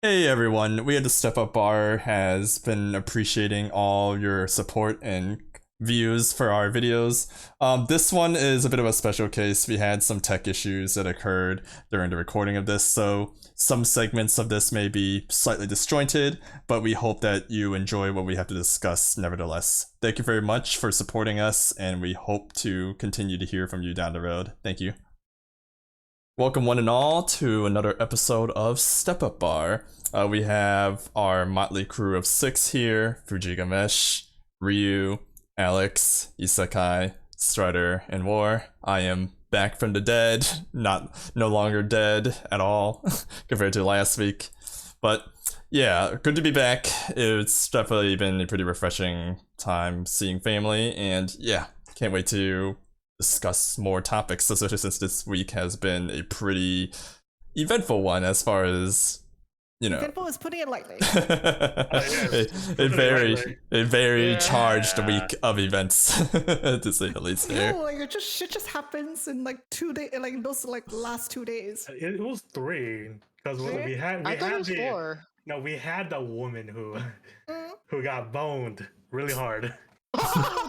Hey everyone, we at the Step Up Bar has been appreciating all your support and views for our videos. This one is a bit of a special case. We had some tech issues that occurred during the recording of this, so some segments of this may be slightly disjointed, but we hope that you enjoy what we have to discuss nevertheless. Thank you very much for supporting us, and we hope to continue to hear from you down the road. Thank you. Welcome one and all to another episode of Step Up Bar. We have our motley crew of 6 here: Fujigamesh, Ryu, Alex, Isekai, Strider, and War. I am back from the dead, no longer dead at all compared to last week. But yeah, good to be back. It's definitely been a pretty refreshing time seeing family, and yeah, can't wait to discuss more topics, especially since this week has been a pretty eventful one as far as, you know. Eventful is putting it lightly. a very charged week of events, to say the least. There. No, like shit just happens in like 2 days, like those last 2 days. It was 3 because we had. I thought it was 4. No, we had the woman who got boned really hard. Oh,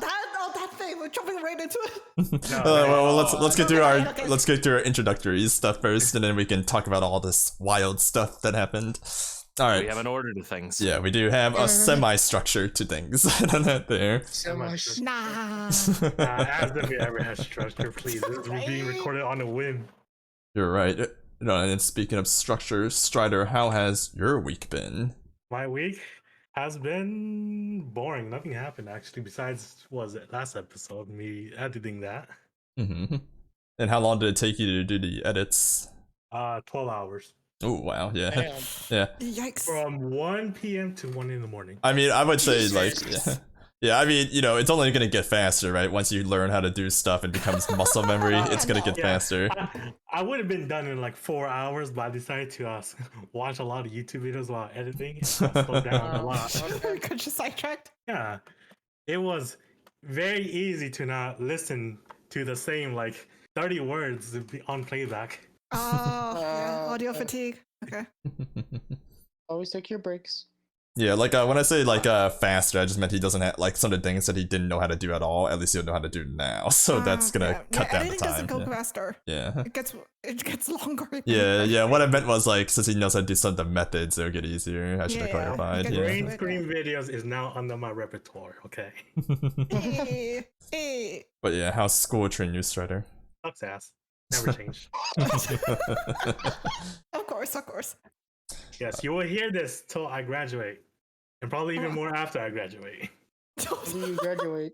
that thing. We're jumping right into it. Well, let's get through let's get through our introductory stuff first, and then we can talk about all this wild stuff that happened. All right. We have an order to things. Yeah, we do have a semi-structure to things. There. Nah. As if we ever had structure, please. This is being recorded on a whim. You're right. And speaking of structure, Strider, how has your week been? My week has been boring. Nothing happened actually besides last episode, me editing that. Mm-hmm. And how long did it take you to do the edits? 12 hours. Oh wow, yeah. Damn. Yeah. Yikes. From 1 p.m. to 1 in the morning. I mean, I would say yeah, I mean, it's only gonna get faster, right? Once you learn how to do stuff and becomes muscle memory, it's gonna get faster. I would have been done in like 4 hours, but I decided to watch a lot of YouTube videos while editing. And slowed down a lot. Got you sidetracked? Yeah, it was very easy to not listen to the same like 30 words on playback. Oh, yeah. Audio fatigue. Okay. Always take your breaks. Yeah, like when I say like faster, I just meant he doesn't have like some of the things that he didn't know how to do at all. At least he'll know how to do now, so that's gonna cut down the time. Editing doesn't go faster. Yeah. It gets longer. Yeah. What I meant was like since he knows how to do some of the methods, it'll get easier. I should have clarified. Yeah. Green screen videos is now under my repertoire. Okay. Hey. But yeah, how's school treating you, Strider? Sucks ass. Never changed. Of course. Yes, you will hear this till I graduate, and probably even more after I graduate. When do you graduate?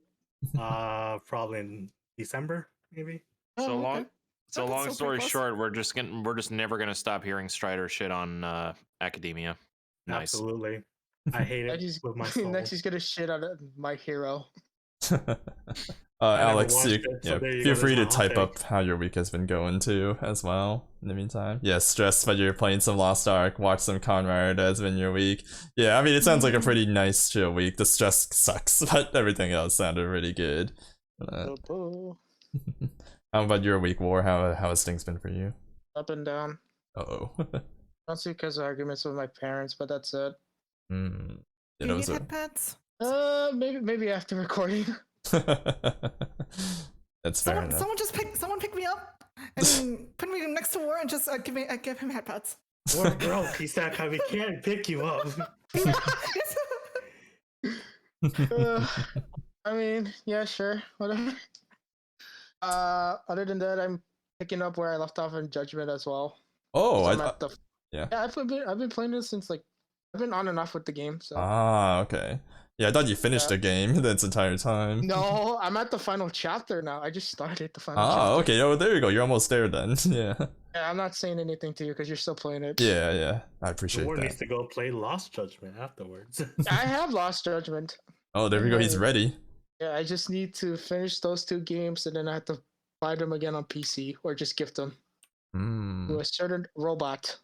Probably in December, maybe. So long. Okay. So That's long still story pretty close. short, we're just never gonna stop hearing Strider shit on academia. Nice. Absolutely. I hate it Next, with my soul. next he's gonna shit on My Hero. Alex, watched it, so there you feel go, free to that's my hot type up how your week has been going too, as well. In the meantime, yeah, stressed, but you're playing some Lost Ark, watch some Conrad. Has been your week. Yeah, I mean, it sounds like a pretty nice chill week. The stress sucks, but everything else sounded really good. How about your week, War? How has things been for you? Up and down. Oh. Mostly because of arguments with my parents, but that's it. Yeah, Do you need headpads? Maybe after recording. That's fair enough. Someone pick me up and put me next to War and just give him headpads. We're broke, Isekai. We can't pick you up. I mean, yeah, sure, whatever. Other than that, I'm picking up where I left off in Judgment as well. Oh, yeah, I've been playing this since like I've been on and off with the game. So. Okay. Yeah, I thought you finished the game this entire time. No, I'm at the final chapter now. I just started the final chapter. Okay. Oh, there you go. You're almost there then. Yeah. Yeah, I'm not saying anything to you because you're still playing it. Yeah. I appreciate War that. needs to go play Lost Judgment afterwards. I have Lost Judgment. Oh, there we go. He's ready. Yeah, I just need to finish those 2 games and then I have to buy them again on PC or just gift them to a certain robot.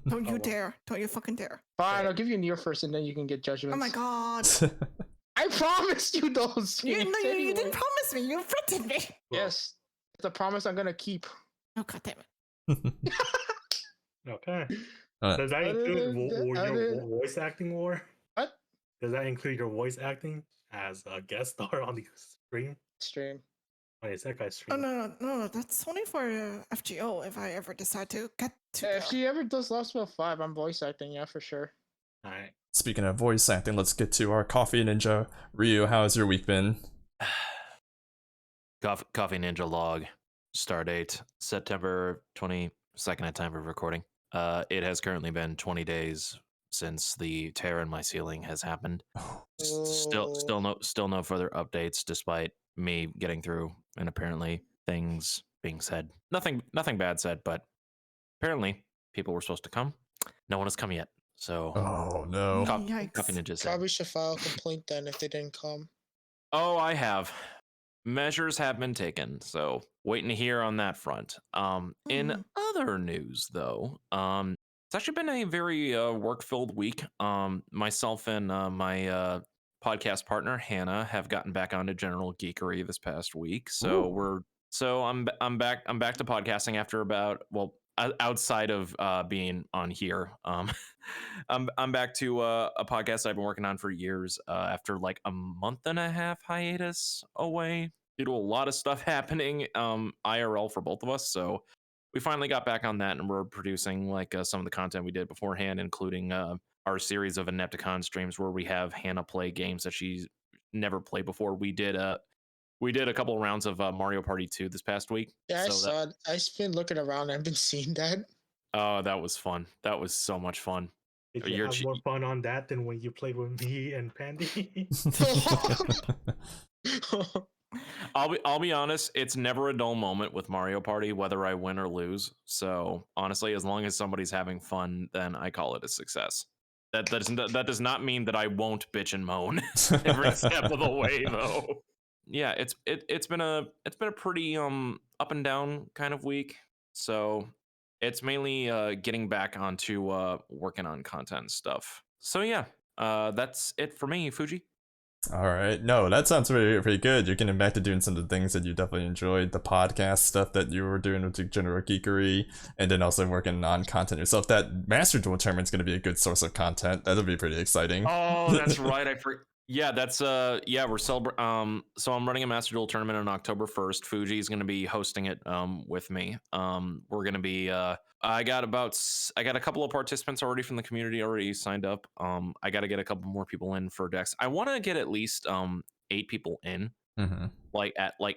Don't you dare. Don't you fucking dare. Fine, I'll give you Nier first and then you can get Judgment. Oh my god. I promised you those. You didn't promise me. You threatened me. Yes, it's a promise I'm gonna keep. Oh god damn it. Okay. Does that include your voice acting war? What? Does that include your voice acting as a guest star on the Stream. on the Isekai Oh stream? no, that's only for FGO if I ever decide to get to Yeah, if there. she ever does Lost Spell 5, I'm voice acting, yeah, for sure. Alright. Speaking of voice acting, let's get to our Coffee Ninja. Ryu, how has your week been? Coffee Ninja log. Stardate September 22nd at time of recording. It has currently been 20 days since the tear in my ceiling has happened. Still no further updates, despite me getting through and apparently things being said. Nothing bad said, but apparently people were supposed to come. No one has come yet. So Oh no. Yikes. Coffee Ninja said. Probably should file a complaint then if they didn't come. Oh, I have. Measures have been taken, so waiting to hear on that front. In other news, though, it's actually been a very work-filled week. Myself and my podcast partner Hannah have gotten back onto general geekery this past week, so I'm back to podcasting after about outside of being on here. I'm back to a podcast I've been working on for years after like a month and a half hiatus away due to a lot of stuff happening IRL for both of us. So we finally got back on that, and we're producing like some of the content we did beforehand, including our series of Inepticon streams where we have Hannah play games that she's never played before. We did a couple of rounds of Mario Party 2 this past week. Yeah, I saw it. I've been looking around. I've been seeing that. Oh, that was fun. That was so much fun. Did you have more fun on that than when you played with me and Pandy? I'll be honest, it's never a dull moment with Mario Party, whether I win or lose. So honestly, as long as somebody's having fun, then I call it a success. That does not mean that I won't bitch and moan every step of the way, though. Yeah, it's been a pretty up and down kind of week. So it's mainly getting back onto working on content and stuff. So yeah, that's it for me, Fuji. All right. No, that sounds pretty good. You're getting back to doing some of the things that you definitely enjoyed. The podcast stuff that you were doing with General Geekery, and then also working on content yourself. That Master Duel tournament's going to be a good source of content. That'll be pretty exciting. Oh, that's right. Yeah, that's we're celebrating. So I'm running a Master Duel tournament on October 1st. Fuji's going to be hosting it with me. We're going to be I got a couple of participants already from the community already signed up. I got to get a couple more people in for decks. I want to get at least 8 people in. Mm-hmm. like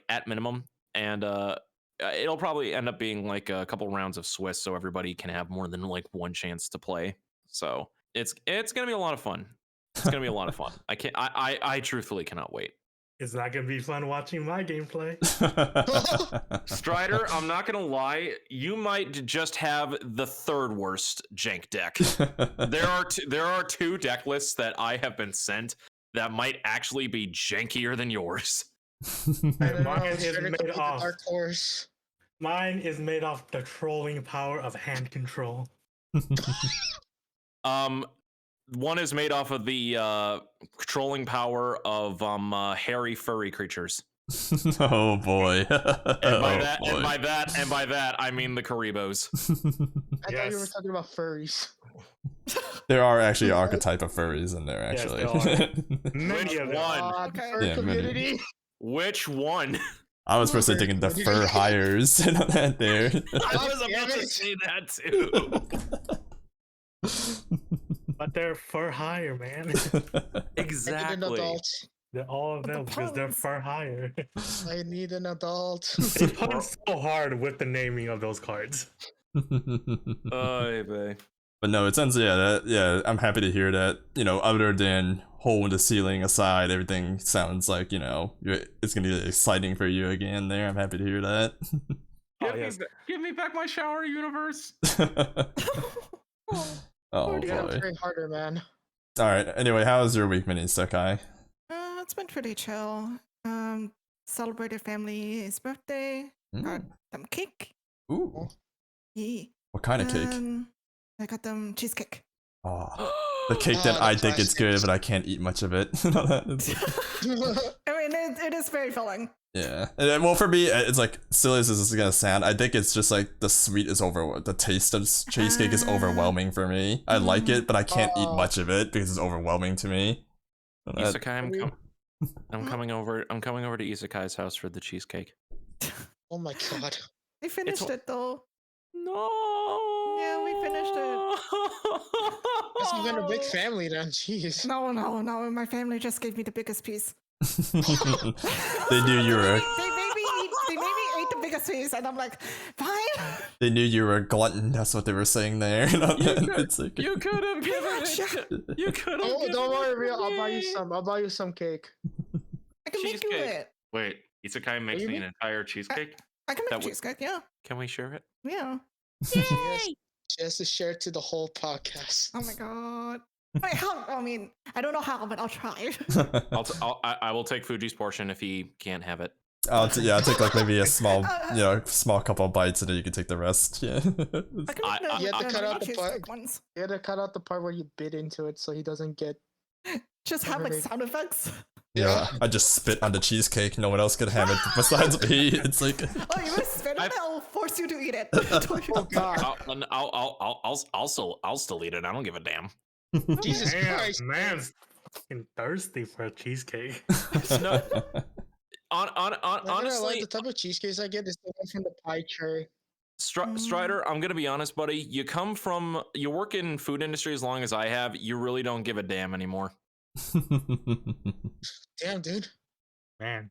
at minimum, and it'll probably end up being like a couple rounds of Swiss, so everybody can have more than like one chance to play. So it's going to be a lot of fun. It's gonna be a lot of fun. I truthfully cannot wait. It's not gonna be fun watching my gameplay. Strider, I'm not gonna lie, you might just have the third worst jank deck. There are 2 deck lists that I have been sent that might actually be jankier than yours. Mine is made off the trolling power of hand control. One is made off of the trolling power of hairy furry creatures. Oh boy. And by that, I mean the Karibos. I thought you were talking about furries. There are actually an archetype of furries in there, actually. Many of them. Community. Which one? I was first thinking the fur hires and all that there. I was about to say that too. But they're fur higher, man. Exactly. They're all of them because they're far higher. I need an adult. They punch so hard with the naming of those cards. Hey, babe. But no, it sounds I'm happy to hear that. You know, other than hole in the ceiling aside, everything sounds like, you know, it's gonna be exciting for you again. There, I'm happy to hear that. Give me back my shower universe. Oh boy, pray harder, man. All right. Anyway, how was your week, Mini Isekai? It's been pretty chill. Celebrated family's birthday. Got them cake. Ooh. Yeah. What kind of cake? I got them cheesecake. Oh, the cake that I think it's good, but I can't eat much of it. I mean, it is very filling. Yeah. And, well, for me, it's like silly as this is gonna sound. I think it's just like the sweet is the taste of cheesecake is overwhelming for me. I like it, but I can't eat much of it because it's overwhelming to me. Isekai, I'm coming over. I'm coming over to Isekai's house for the cheesecake. Oh my god. We finished it though. No. Yeah, we finished it. It's been a big family then. Jeez. No. My family just gave me the biggest piece. They knew you were. They made me eat the biggest piece, and I'm like, fine. They knew you were a glutton. That's what they were saying there. It's like, You could have given it. You could have. Oh, don't worry, Real. I'll buy you some. I'll buy you some cake. I can make you Cheesecake. it. Wait, Isekai makes me Maybe? an entire cheesecake. I can That make would- cheesecake. Yeah. Can we share it? Yeah. She has to share it to the whole podcast. Oh my god. Wait, how? I mean, I don't know how, but I'll try. I will take Fuji's portion if he can't have it. I'll take like maybe a small, small couple of bites, and then you can take the rest. Yeah. I can make the, You have to cut out the cheesecake part. ones. You had to cut out the part where you bit into it so he doesn't get. Just have like Everything. sound effects. Yeah, I just spit on the cheesecake. No one else could have it besides me. It's like, Oh, you will spit it? I'll force you to eat it. Oh god. I'll still eat it. I don't give a damn. Jesus Damn, Christ. man's fucking thirsty for a cheesecake. No, Honestly, honestly, the type of cheesecakes I get is the one from the pie tray. Strider, I'm gonna be honest, buddy. You work in food industry as long as I have. You really don't give a damn anymore. Damn, dude. Man.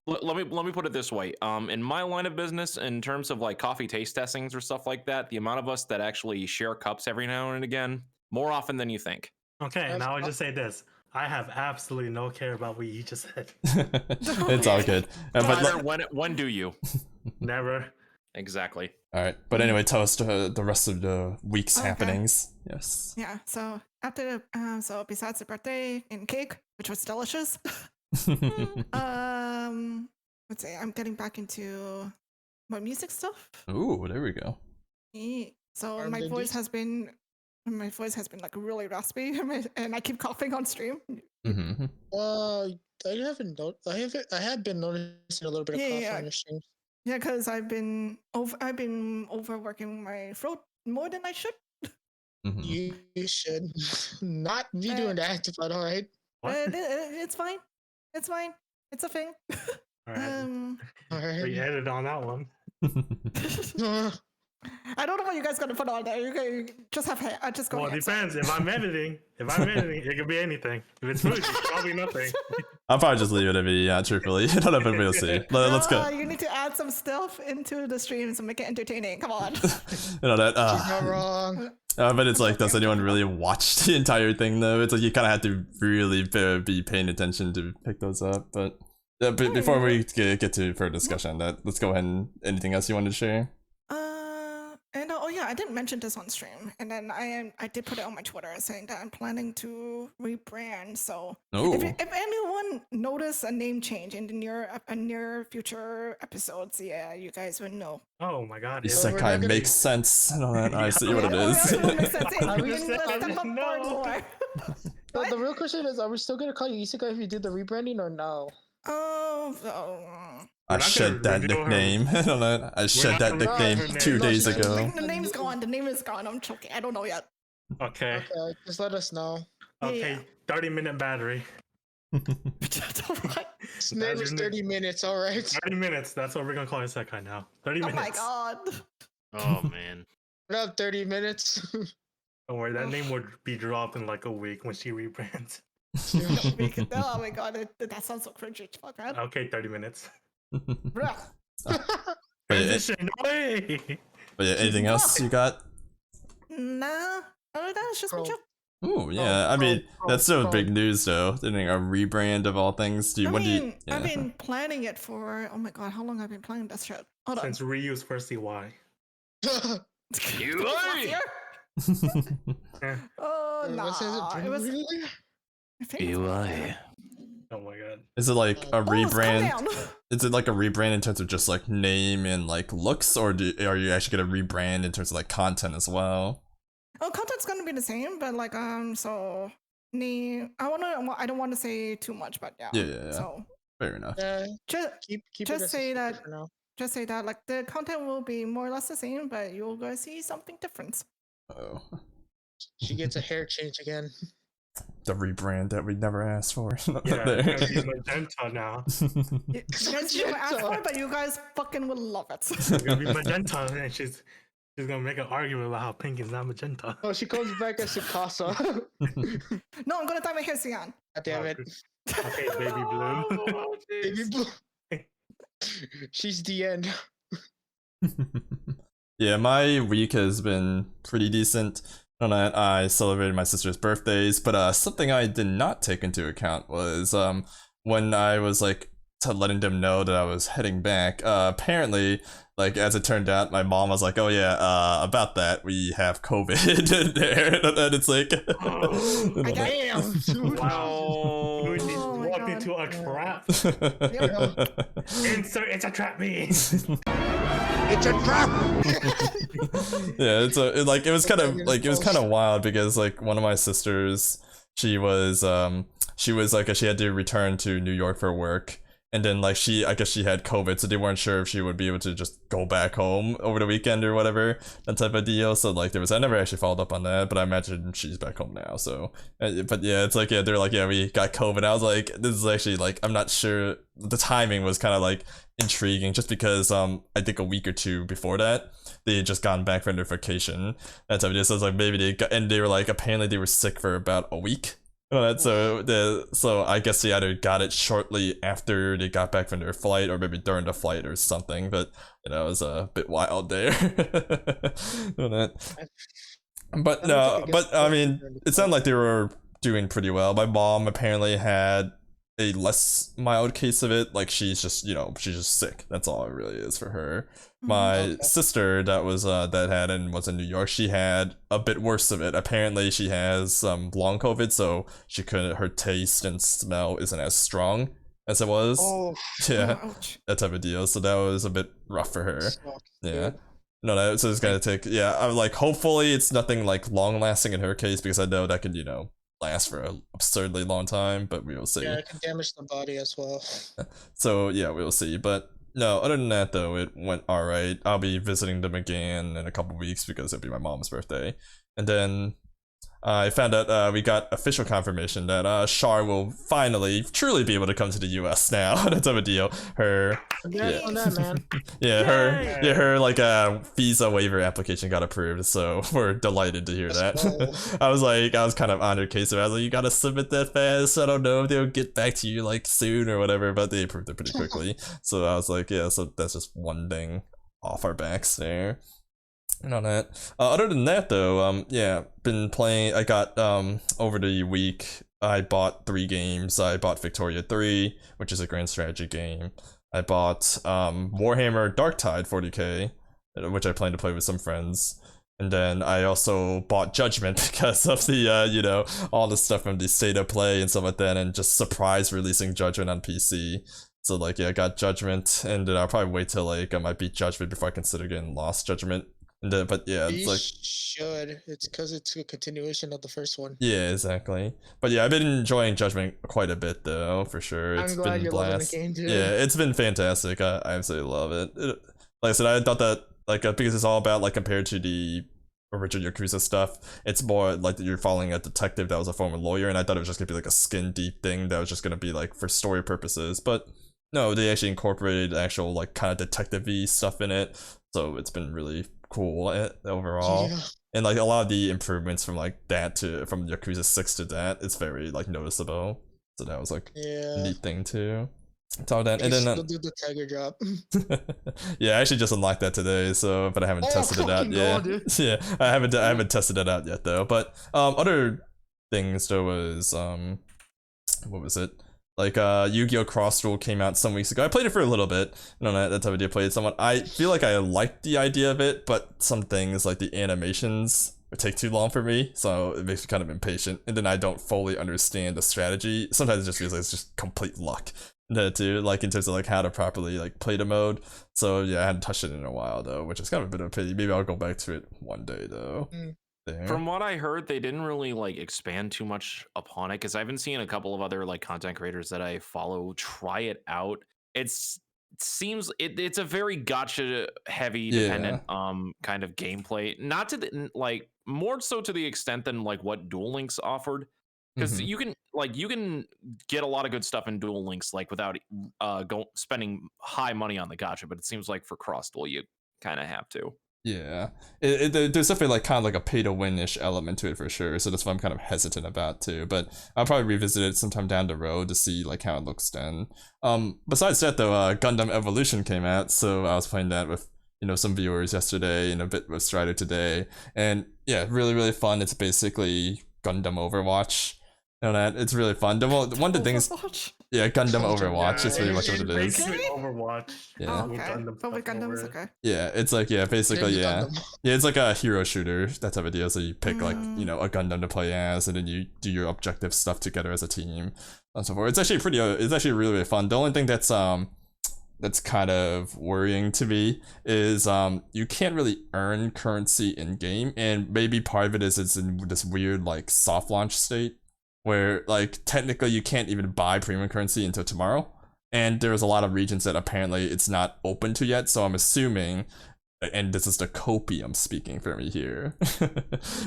Let me put it this way. In my line of business, in terms of like coffee taste testings or stuff like that, the amount of us that actually share cups every now and again, more often than you think. Okay, now I'll just say this. I have absolutely no care about what you just said. It's all good. But Strider, when do you? Never. Exactly. all right. But anyway, tell us the rest of the week's Okay. happenings. Yes. Yeah, so after so besides the birthday and cake, which was delicious, let's say I'm getting back into my music stuff. Ooh, there we go. So Armed my and voice Deep? has been like really raspy, and I keep coughing on stream. Mm-hmm. I have been noticing a little bit of cough Yeah. on your streams. Yeah, because I've been overworking my throat more than I should. Mm-hmm. You should not be doing that, but alright. What? It's fine. It's fine. It's a thing. Alright. Alright. We edited on that one. I don't know what you guys gonna put on there. You guys just have just go. Well, it ahead. depends. If I'm editing, it could be anything. If it's food, it's probably nothing. I'll probably just leave it at me. Yeah, truthfully, I don't know if everybody will see. Let's go. You need to add some stuff into the streams and make it entertaining. Come on. She's not wrong. But it's like, does anyone really watch the entire thing though? It's like you kind of have to really be paying attention to pick those up. But before we get to further discussion on that, let's go ahead and anything else you wanted to share? And oh yeah, I didn't mention this on stream, and then I did put it on my Twitter saying that I'm planning to rebrand. So Oh, if anyone notice a name change in the near future episodes, yeah, you guys would know. Oh my god. Is- we're not Isekai gonna- makes sense. And all that. I see what it Yeah, is. it will make sense. Hey, I you was can saying, step up no. forward more. But the real question is, are we still gonna call you Isekai if you do the rebranding or no? I We're not shed gonna that reveal her- nickname. I don't know. I shed not that gonna nickname reveal her 2 name. days Not ago. shed. The name's gone. The name is gone. I'm choking. I don't know yet. Okay. Okay, just let us know. Okay. Yeah. 30-minute battery. What? His name That's is your 30 minutes, alright? 30 minutes. That's what we're gonna call Isekai now. 30 Oh minutes. my god. Oh man. What up, 30 minutes? Don't worry, that name would be dropped in like a week when she rebrands. Oh my god, that sounds so cringy. Fuck, man. Okay, 30 minutes. Bruh. But yeah, Transition away. anything else you got? Nah. Other than that, it's just my Bro. job. Ooh, yeah. I mean, that's still big news though. Doing a rebrand of all things. I've been planning it for, oh my god, how long have I been planning that shit? Hold on. Since Ryu's first CY. You Last lie! year? Oh, no. What says it? It was, Really? I think it was- lie. Oh my god. Is it like a Oh, it's come rebrand? down. Is it like a rebrand in terms of just like name and like looks, or are you actually gonna rebrand in terms of like content as well? Oh, content's gonna be the same, but like so I don't want to say too much, but yeah. Yeah. So Fair enough. Just keep it just as a say secret that for now. just say that like the content will be more or less the same, but you'll go see something different. Oh, She gets a hair change again. the rebrand that we never asked for. Yeah, it's gonna be magenta now. You guys never asked for it, but you guys fucking will love it. It's gonna be magenta, and she's gonna make an argument about how pink is not magenta. Oh, she comes back as Sukasa. No, I'm gonna dye my hair cyan. God damn it. Okay, baby bloom. Oh, Baby jeez. Blue. She's the end. Yeah, my week has been pretty decent. On that, I celebrated my sister's birthdays, but something I did not take into account was when I was like letting them know that I was heading back. Apparently, like as it turned out, my mom was like, "Oh yeah, about that, we have COVID there," and it's like, Damn, dude. Wow. We just Oh my walked God. into a trap. Insert it's a trap me. It's a trap. Yeah, it was kind of wild because like one of my sisters, she was like she had to return to New York for work, and then like I guess she had COVID, so they weren't sure if she would be able to just go back home over the weekend or whatever, that type of deal. So like I never actually followed up on that, but I imagine she's back home now. So but yeah, it's like they're like we got COVID. I was like, this is actually like I'm not sure. The timing was kind of like intriguing just because I think a week or two before that they had just gotten back from their vacation, that type of deal. So I was like maybe they were like apparently they were sick for about a week. So I guess they either got it shortly after they got back from their flight or maybe during the flight or something, but it was a bit wild there. But no, but I mean, it sounded like they were doing pretty well. My mom apparently had a less mild case of it. Like she's just sick. That's all it really is for her. My sister that was that had and was in New York, she had a bit worse of it. Apparently she has long COVID, so her taste and smell isn't as strong as it was. Oh, Yeah, ouch. that type of deal. So that was a bit rough for her. sucks, Yeah. dude. No, so it's gonna take. Yeah, I'm like hopefully it's nothing like long lasting in her case because I know that could last for an absurdly long time, but we will see. Yeah, it can damage the body as well. So yeah, we'll see. But no, other than that though, it went alright. I'll be visiting them again in a couple weeks because it'll be my mom's birthday. And then I found out we got official confirmation that Char will finally truly be able to come to the US now. That type of deal. Congrats on that, man. Her like visa waiver application got approved, so we're delighted to hear Let's that. I was kind of on her case. I was like, you gotta submit that fast. I don't know if they'll get back to you like soon or whatever, but they approved it pretty quickly. So I was like, yeah, so that's just one thing off our backs there. And on that. Other than that though, been playing. I got over the week I bought 3 games. I bought Victoria 3, which is a grand strategy game. I bought Warhammer Darktide 40k, which I plan to play with some friends. And then I also bought Judgment because of the all the stuff from the state of play and stuff like that, and just surprise releasing Judgment on PC. So like I got Judgment, and then I'll probably wait till like I might beat Judgment before I consider getting Lost Judgment. But yeah, it's You like should. It's because it's a continuation of the first one. yeah, exactly. But yeah, I've been enjoying Judgment quite a bit though, for sure. It's I'm glad been you're loving the blast. game too. Yeah, it's been fantastic. I absolutely love it. Like I said, I thought that like because it's all about like compared to the original Yakuza stuff, it's more like you're following a detective that was a former lawyer, and I thought it was just gonna be like a skin deep thing that was just gonna be like for story purposes. But no, they actually incorporated actual like kind of detective-y stuff in it, so it's been really cool overall. Yeah. And like a lot of the improvements from like that to from Yakuza 6 to that, it's very like noticeable. So that was like a neat thing too. All that, and then still do the tiger drop. yeah, I actually just unlocked that today, so but I haven't tested it out yet. Yeah, I haven't tested it out yet though. But other things there was what was it? Like Yu-Gi-Oh! Cross Rule came out some weeks ago. I played it for a little bit. That type of deal. Played it somewhat. I feel like I liked the idea of it, but some things like the animations would take too long for me, so it makes me kind of impatient. And then I don't fully understand the strategy. Sometimes it just feels like it's just complete luck. Too, like in terms of like how to properly like play the mode. So yeah, I hadn't touched it in a while though, which is kind of a bit of a pity. Maybe I'll go back to it one day though. there. From what I heard, they didn't really like expand too much upon it because I've been seeing a couple of other like content creators that I follow try it out. It seems it's a very gotcha heavy dependent kind of gameplay, not to the like more so to the extent than like what Duel Links offered, because you can get a lot of good stuff in Duel Links like without spending high money on the gotcha, but it seems like for Cross Duel you kind of have to. Yeah, there's definitely like kind of like a pay to win-ish element to it for sure. So that's why I'm kind of hesitant about too. But I'll probably revisit it sometime down the road to see like how it looks then. Besides that though, Gundam Evolution came out, so I was playing that with some viewers yesterday and a bit with Strider today, and yeah, really fun. It's basically Gundam Overwatch. That it's really fun. One of the things. Yeah, Gundam Overwatch is pretty much what it is. Basically Overwatch. Yeah. Oh, okay. But with Gundams, okay. Yeah, it's like basically yeah, it's like a hero shooter, that type of deal. So you pick like a Gundam to play as, and then you do your objective stuff together as a team and so forth. It's actually really fun. The only thing that's kind of worrying to me is you can't really earn currency in game, and maybe part of it is it's in this weird like soft launch state where like technically you can't even buy premium currency until tomorrow, and there's a lot of regions that apparently it's not open to yet. So I'm assuming, and this is the copium speaking for me here,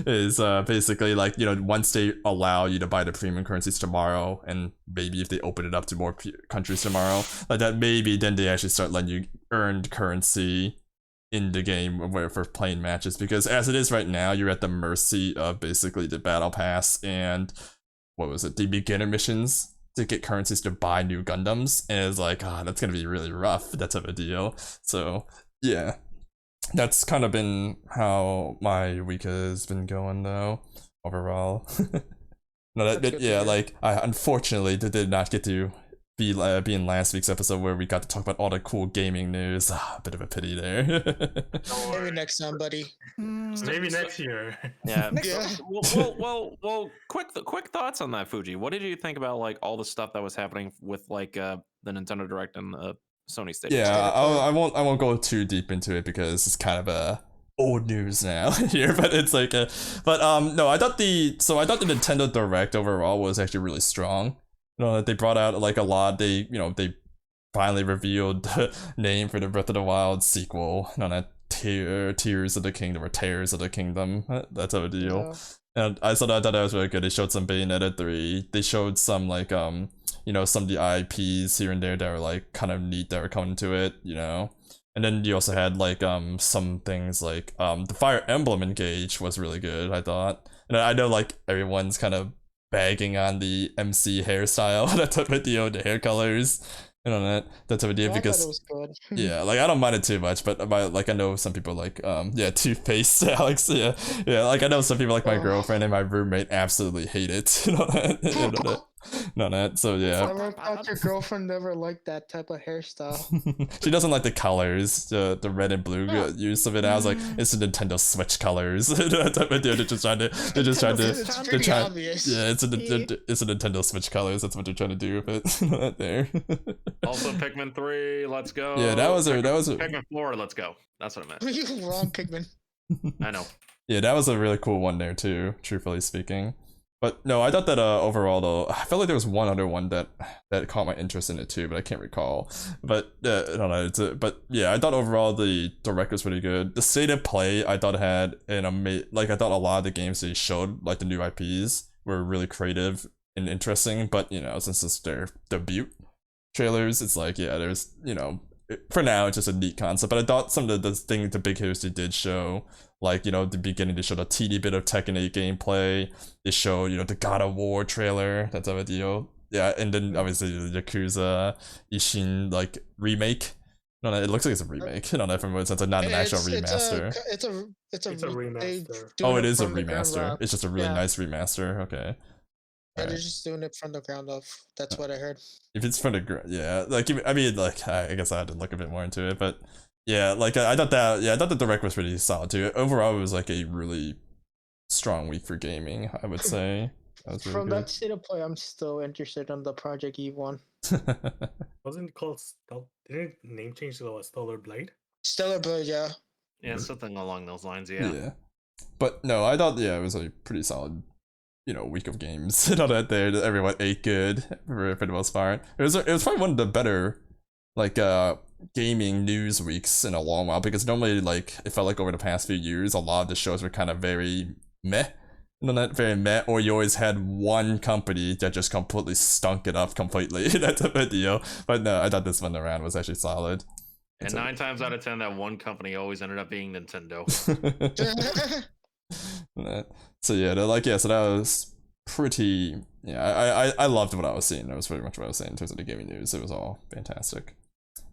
is basically like once they allow you to buy the premium currencies tomorrow, and maybe if they open it up to more countries tomorrow like that, maybe then they actually start letting you earn currency in the game for playing matches, because as it is right now you're at the mercy of basically the battle pass and the beginner missions to get currencies to buy new Gundams, and it's like, that's gonna be really rough, that type of deal. So yeah, that's kind of been how my week has been going though, overall. No, like I unfortunately did not get to be in last week's episode where we got to talk about all the cool gaming news. A bit of a pity there. Maybe next time, buddy. Maybe next year. Yeah. Well. Quick thoughts on that, Fuji. What did you think about like all the stuff that was happening with like the Nintendo Direct and the Sony State? Yeah, I won't go too deep into it because it's kind of old news now here, but it's like no, I thought the Nintendo Direct overall was actually really strong. They brought out like a lot. They finally revealed the name for the Breath of the Wild sequel. That Tears of the Kingdom or Tears of the Kingdom. That's how a deal. Yeah. And I thought that was really good. They showed some Bayonetta 3. They showed some like some of the IPs here and there that were like kind of neat that were coming to it. And then you also had like some things like the Fire Emblem Engage was really good, I thought. And I know like everyone's kind of bagging on the MC hairstyle, that type of deal, the hair colors, that type of deal, because it was good. Yeah, like I don't mind it too much, but like I know some people like Toothpaste Alex, yeah, like I know some people like my girlfriend and my roommate absolutely hate it. So yeah. I thought your girlfriend never liked that type of hairstyle. She doesn't like the colors, the red and blue use of it. I was like, it's the Nintendo Switch colors. They're just trying to. Obvious. Yeah, it's a Nintendo Switch colors. That's what they're trying to do with it. There. Also, Pikmin 3, let's go. Yeah, that was a Pikmin 4, let's go. That's what I meant. You wrong, Pikmin. I know. Yeah, that was a really cool one there too, truthfully speaking. But no, I thought that overall though, I felt like there was one other one that caught my interest in it too, but I can't recall. But I don't know. But yeah, I thought overall the Direct was pretty good. The state of play I thought had I thought a lot of the games they showed, like the new IPs, were really creative and interesting. But since it's their debut trailers, it's like there's for now it's just a neat concept. But I thought some of the big hitters they did show, like the beginning they showed a teeny bit of Tekken 8 gameplay. They showed the God of War trailer, that type of deal. Yeah, and then obviously the Yakuza Ishin like remake. No, it looks like it's a remake. From it's not an actual remaster. It's a remaster. Oh, it is a remaster. It's just a really nice remaster. Okay. Yeah, they're just doing it from the ground up. That's what I heard. If it's from the ground, yeah. Like I mean, like I guess I had to look a bit more into it, but yeah, like I thought the Direct was pretty solid too. Overall, it was like a really strong week for gaming, I would say. That really from that state of play, I'm still interested in the Project Eve one. Wasn't it called? Didn't it name change to Stellar Blade? Stellar Blade, yeah. Yeah, something along those lines. Yeah. But no, I thought it was a pretty solid, week of games. Not that everyone ate good for the most part. It was probably one of the better like gaming news weeks in a long while, because normally like it felt like over the past few years a lot of the shows were kind of very meh. Not very meh, or you always had one company that just completely stunk it up completely. That's a video. But no, I thought this one around was actually solid. And 9 times out of 10, that one company always ended up being Nintendo. So yeah, so that was pretty. Yeah, I loved what I was seeing. That was pretty much what I was saying in terms of the gaming news. It was all fantastic.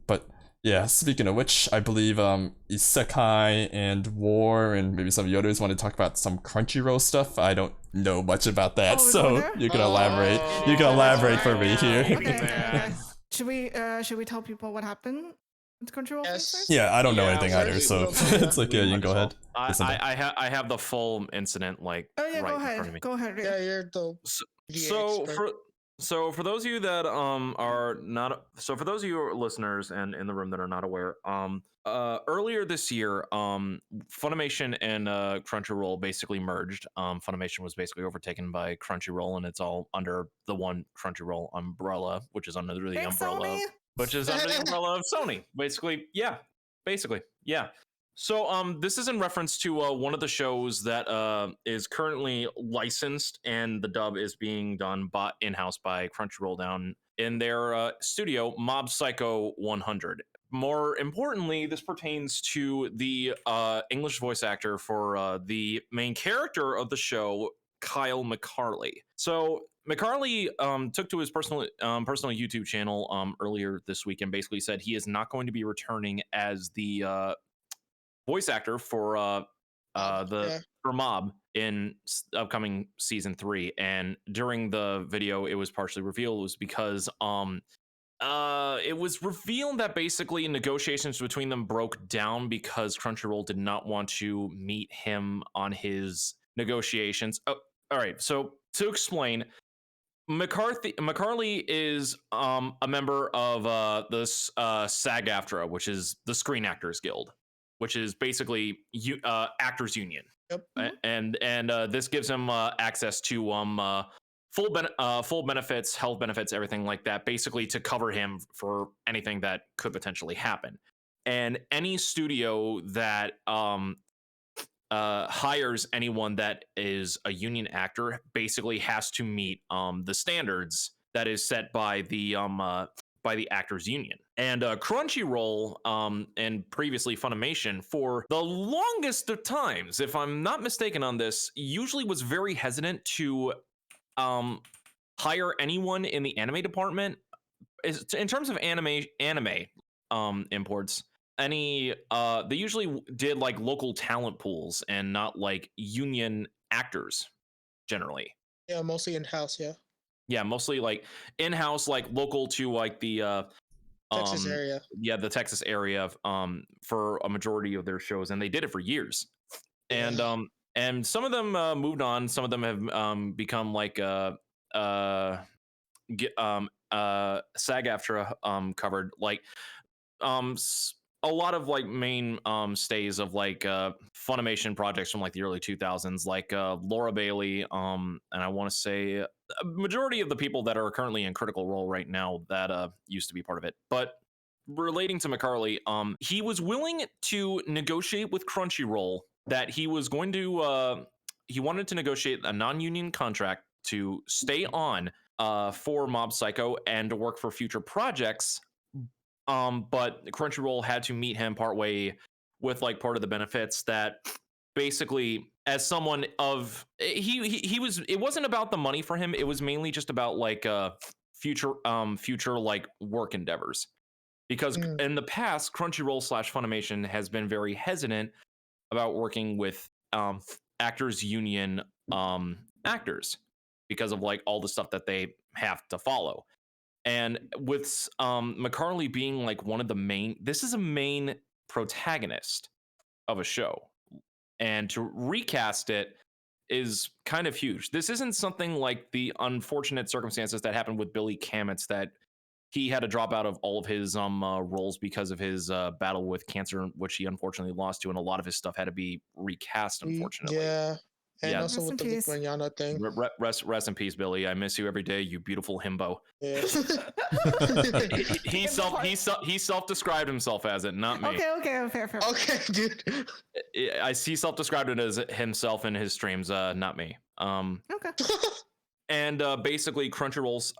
But yeah, speaking of which, I believe Isekai and War and maybe some of the others want to talk about some Crunchyroll stuff. I don't know much about that, so you can elaborate. You can elaborate for me here. Okay. Should we tell people what happened with Crunchyroll? Yes. Yeah, I don't know anything either, so it's like, yeah, you can go ahead. I have the full incident right in front of me. Go ahead. Yeah, you're the So for those of you that are not, so for those of you listeners and in the room that are not aware, earlier this year, Funimation and Crunchyroll basically merged. Funimation was basically overtaken by Crunchyroll, and it's all under the one Crunchyroll umbrella, which is under the umbrella, which is under the umbrella of Sony. Basically, yeah. So this is in reference to one of the shows that is currently licensed, and the dub is being done in-house by Crunchyroll down in their studio, Mob Psycho 100. More importantly, this pertains to the English voice actor for the main character of the show, Kyle McCarley. So McCarley took to his personal YouTube channel earlier this week and basically said he is not going to be returning as the voice actor for Mob in upcoming season 3. And during the video, it was partially revealed it was because it was revealed that basically negotiations between them broke down because Crunchyroll did not want to meet him on his negotiations. Oh, all right. So to explain, McCarley is a member of this SAG-AFTRA, which is the Screen Actors Guild, which is basically actors union. Yep. And this gives him access to full benefits, health benefits, everything like that, basically to cover him for anything that could potentially happen. And any studio that hires anyone that is a union actor basically has to meet the standards that is set by the actors union. And Crunchyroll and previously Funimation, for the longest of times, if I'm not mistaken on this, usually was very hesitant to hire anyone in the anime department. In terms of anime imports, they usually did like local talent pools and not like union actors generally. Yeah, mostly in-house, yeah. Yeah, mostly like in-house, like local to like the Texas area. Yeah, the Texas area for a majority of their shows, and they did it for years. Yeah. And some of them moved on, some of them have become like SAG-AFTRA covered, like a lot of like main stays of like Funimation projects from like the early 2000s, like Laura Bailey, and I want to say a majority of the people that are currently in Critical Role right now that used to be part of it. But relating to McCarley, he was willing to negotiate with Crunchyroll that he was going to he wanted to negotiate a non-union contract to stay on for Mob Psycho and to work for future projects. But Crunchyroll had to meet him partway with like part of the benefits that basically, as someone of he was, it wasn't about the money for him. It was mainly just about like future like work endeavors, because in the past Crunchyroll / Funimation has been very hesitant about working with actors union actors because of like all the stuff that they have to follow. And with McCarley being like one of the main, this is a main protagonist of a show, and to recast it is kind of huge. This isn't something like the unfortunate circumstances that happened with Billy Kametz, that he had to drop out of all of his roles because of his battle with cancer, which he unfortunately lost to, and a lot of his stuff had to be recast, unfortunately. Yeah. And Yeah. also Rest with in the peace. Manana thing. Rest in peace, Billy. I miss you every day, you beautiful himbo. Yeah. He self-described himself as it, not me. Okay, fair. Okay, dude. He self-described it as himself in his streams, not me. Okay. And basically, Crunchyroll's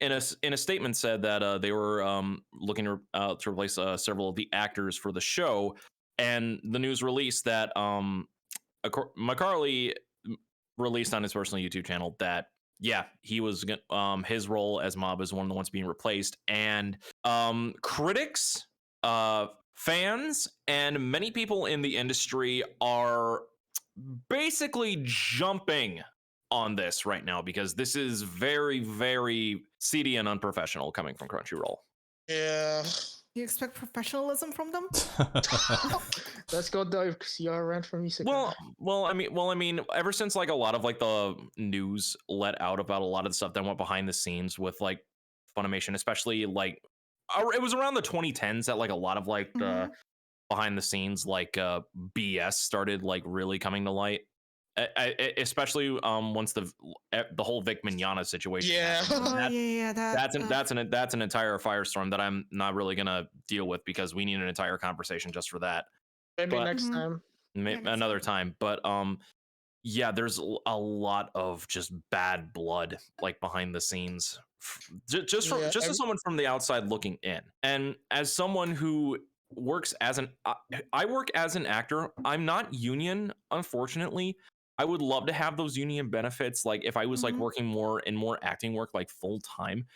in a statement said that they were looking to replace several of the actors for the show, and the news released that McCarley released on his personal YouTube channel that he was his role as Mob is one of the ones being replaced, and critics, fans, and many people in the industry are basically jumping on this right now because this is very, very seedy and unprofessional coming from Crunchyroll. Yeah. You expect professionalism from them? Let's go dive CR rant from Isekai. Well, I mean, ever since like a lot of like the news let out about a lot of the stuff that went behind the scenes with like Funimation, especially like it was around the 2010s that like a lot of like the behind the scenes like BS started like really coming to light. Especially once the whole Vic Mignogna situation. Yeah. That's an entire firestorm that I'm not really gonna deal with because we need an entire conversation just for that. Maybe next time. Another time. But there's a lot of just bad blood like behind the scenes, just as someone from the outside looking in, and as someone who works as I work as an actor. I'm not union, unfortunately. I would love to have those union benefits, like if I was like working more acting work like full time.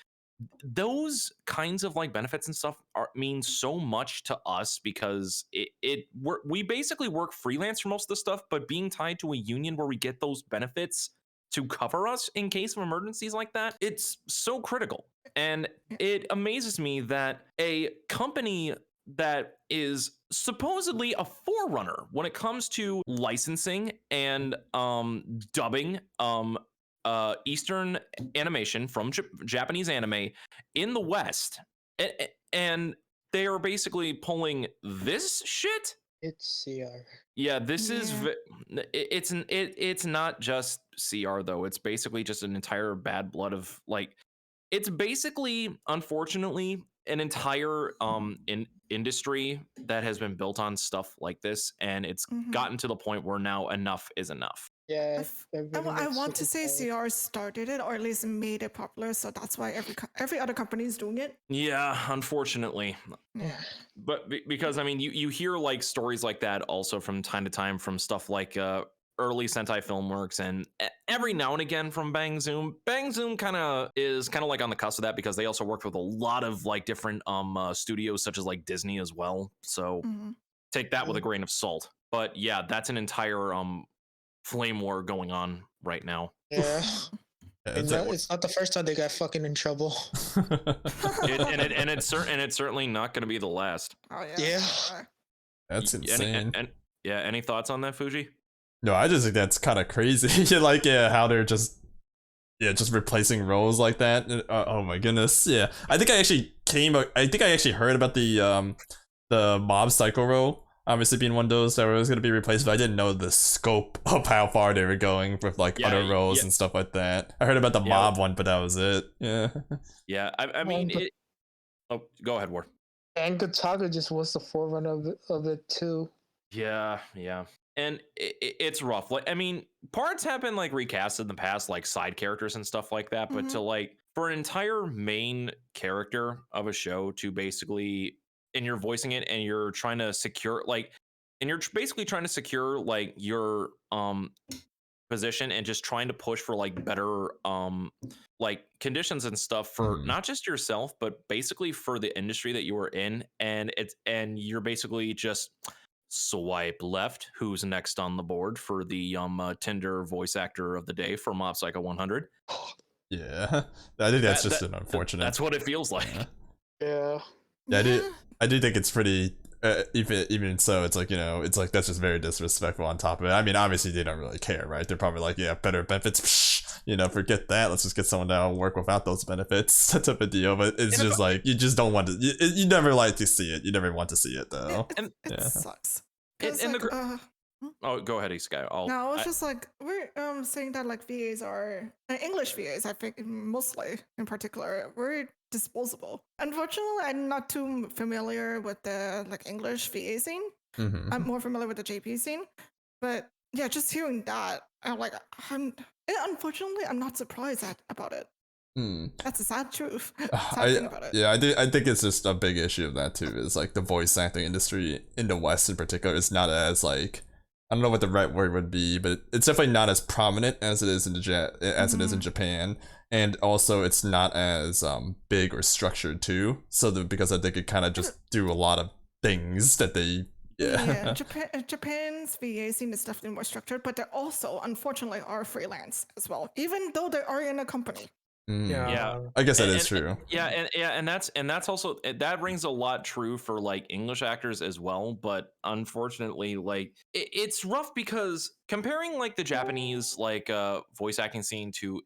Those kinds of like benefits and stuff mean so much to us because we basically work freelance for most of the stuff, but being tied to a union where we get those benefits to cover us in case of emergencies like that, it's so critical. And it amazes me that a company that is supposedly a forerunner when it comes to licensing and dubbing Eastern animation from Japanese anime in the West, and they are basically pulling this shit. It's CR. Yeah, this is it's not just CR though. It's basically just an entire bad blood of like. It's basically, unfortunately, an entire industry that has been built on stuff like this, and it's gotten to the point where now enough is enough. Yeah, I want to say CR started it, or at least made it popular, so that's why every other company is doing it. Yeah, unfortunately. Yeah. But because I mean, you hear like stories like that also from time to time from stuff like early Sentai Filmworks, and every now and again from Bang Zoom. Bang Zoom is kind of like on the cusp of that because they also work with a lot of like different studios such as like Disney as well. So take that with a grain of salt. But yeah, that's an entire flame war going on right now. Yeah. It's not the first time they got fucking in trouble. It's certainly not going to be the last. Oh yeah. That's insane. And any thoughts on that, Fuji? No, I just think that's kind of crazy. Like, how they're just replacing roles like that. Oh my goodness. Yeah, I think I actually heard about the Mob Psycho role obviously being one of those that was going to be replaced, but I didn't know the scope of how far they were going with like other roles and stuff like that. I heard about the Mob one, but that was it. Yeah. Yeah, I mean, oh, go ahead, War. And Gataga just was the forerunner of it too. Yeah. And it's rough. Like, I mean, parts have been like recast in the past, like side characters and stuff like that. But to like for an entire main character of a show to basically, and you're voicing it, and you're trying to secure like, and you're basically trying to secure like your position, and just trying to push for like better like conditions and stuff for not just yourself, but basically for the industry that you were in, and you're basically just swipe left. Who's next on the board for the Tinder voice actor of the day for Mob Psycho 100? Yeah, I think that's just an unfortunate. That's what it feels like. Yeah. I do think it's pretty. Even so, it's like, it's like that's just very disrespectful. On top of it, I mean, obviously they don't really care, right? They're probably like, yeah, better benefits, forget that. Let's just get someone that will work without those benefits. That type of deal. But it's just like you just don't want to. You never like to see it. You never want to see it though. It sucks. Oh, go ahead, Sky. No, I was just like we're saying that like VAs are English VAs. I think mostly in particular we're disposable. Unfortunately, I'm not too familiar with the like English VA scene. I'm more familiar with the JP scene, but yeah, just hearing that, unfortunately, I'm not surprised about it. That's a sad truth. About it. Yeah, I think it's just a big issue of that too. Is like the voice acting industry in the West in particular is not as like, I don't know what the right word would be, but it's definitely not as prominent as it is in it is in Japan, and also it's not as big or structured too. So because I think it kind of just do a lot of things that they. Yeah. Japan's VA scene is definitely more structured, but they also, unfortunately, are freelance as well, even though they are in a company. Yeah, I guess that is true. And that's also that rings a lot true for like English actors as well. But unfortunately, like it's rough because comparing like the Japanese like voice acting scene to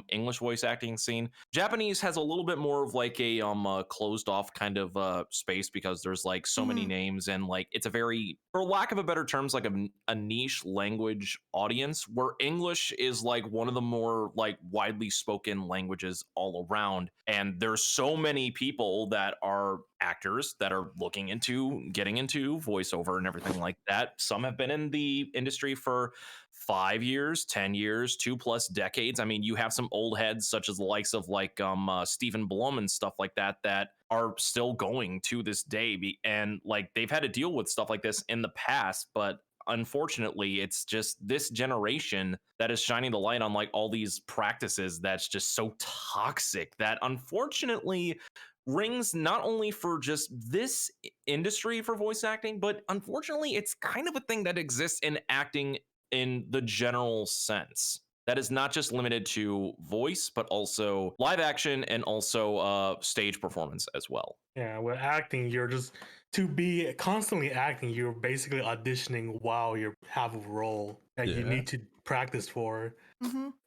English voice acting scene, Japanese has a little bit more of like a closed off kind of space because there's like so many names and like it's a very, for lack of a better terms, like a niche language audience, where English is like one of the more like widely spoken languages all around. And there's so many people that are actors that are looking into getting into voiceover and everything like that. Some have been in the industry for 5 years, 10 years, 2+ decades. I mean, you have some old heads such as the likes of like Stephen Blum and stuff like that that are still going to this day, and like they've had to deal with stuff like this in the past, but unfortunately it's just this generation that is shining the light on like all these practices that's just so toxic that unfortunately rings not only for just this industry for voice acting, but unfortunately it's kind of a thing that exists in acting in the general sense. That is not just limited to voice, but also live action and also stage performance as well. Yeah, with acting, you're just to be constantly acting. You're basically auditioning while you have a role that you need to practice for.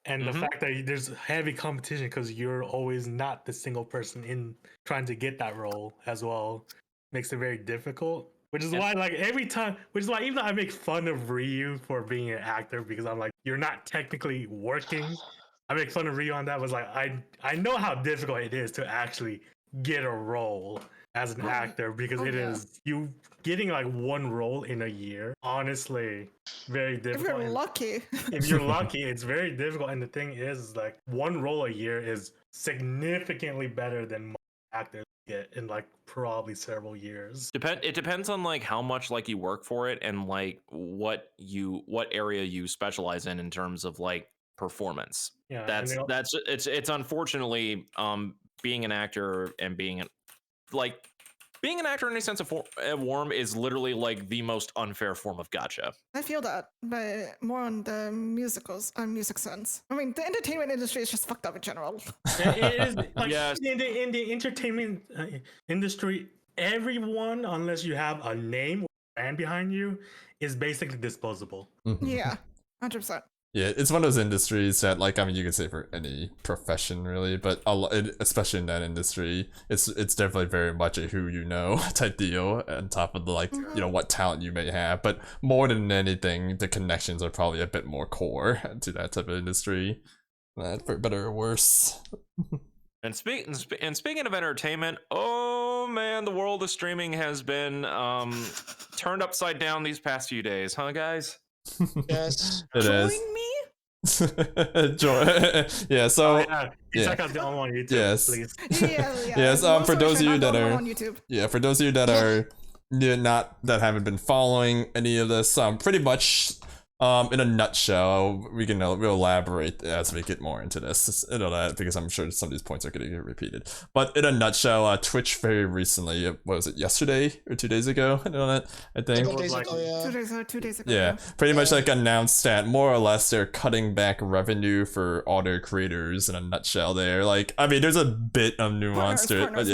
And the fact that there's heavy competition because you're always not the single person in trying to get that role as well makes it very difficult. Which is why, like, every time, which is why even though I make fun of Ryu for being an actor because I'm like, you're not technically working. I make fun of Ryu on that. Was like, I know how difficult it is to actually get a role as an actor because it is you getting like one role in a year. Honestly, very difficult. If you're lucky. If you're lucky, it's very difficult. And the thing is like one role a year is significantly better than most actors get in like probably several years. It depends on like how much like you work for it and like what area you specialize in terms of like performance. Yeah, it's unfortunately being an actor and being an actor in a sense of warm is literally like the most unfair form of gacha. I feel that, but more on the music sense. I mean, the entertainment industry is just fucked up in general. It is like in the entertainment industry, everyone, unless you have a name or brand behind you, is basically disposable. Yeah, 100%. Yeah, it's one of those industries that, like, I mean, you could say for any profession, really, but especially in that industry, it's definitely very much a who you know type deal on top of the, like, you know, what talent you may have. But more than anything, the connections are probably a bit more core to that type of industry, for better or worse. And speaking of entertainment, oh man, the world of streaming has been turned upside down these past few days, huh, guys? Yes. Join me? Yeah, so check out the one on YouTube, please. Yeah. Yes, for those of you that are on YouTube. Yeah, for those of you that are that haven't been following any of this, pretty much in a nutshell, we'll elaborate as we get more into this, because I'm sure some of these points are going to get repeated. But in a nutshell, Twitch very recently, what was it, yesterday or 2 days ago? I think. 2 days ago, yeah. 2 days ago. Yeah, pretty much like announced that more or less they're cutting back revenue for all their creators in a nutshell there. Like, I mean, there's a bit of nuance to it, but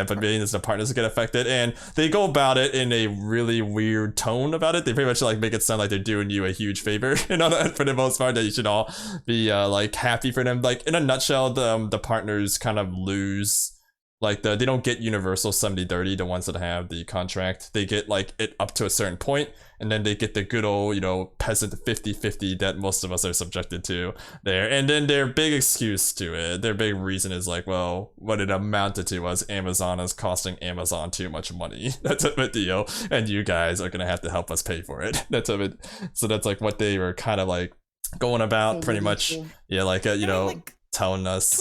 but being as the partners get affected, and they go about it in a really weird tone about it. They pretty much like make it sound like they're doing you a huge favor, for the most part, that you should all be like happy for them. Like in a nutshell, the partners kind of lose. Like they don't get universal 70-30, the ones that have the contract. They get like it up to a certain point, and then they get the good old, peasant 50-50 that most of us are subjected to there. And then their big excuse to it, their big reason is like, well, what it amounted to was Amazon is costing Amazon too much money. That's a bit deal, and you guys are gonna have to help us pay for it. That's a bit. So that's like what they were kind of like going about, pretty much. Yeah, like like, telling us.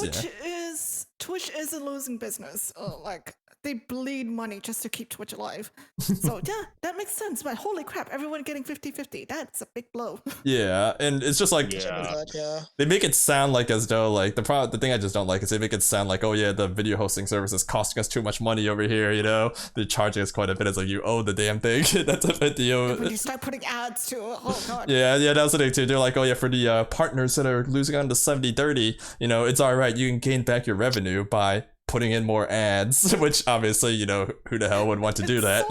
Twitch is a losing business. Like they bleed money just to keep Twitch alive. So yeah, that makes sense. But holy crap, everyone getting 50-50. That's a big blow. Yeah, and it's just like they make it sound like as though like the thing I just don't like is they make it sound like, oh yeah, the video hosting service is costing us too much money over here. They're charging us quite a bit. It's like you owe the damn thing. That's a bit deal. When you start putting ads to oh god. Yeah, that's the thing too. They're like, oh yeah, for the partners that are losing on the 70-30, it's all right. You can gain back your revenue by putting in more ads, which obviously, who the hell would want to do that?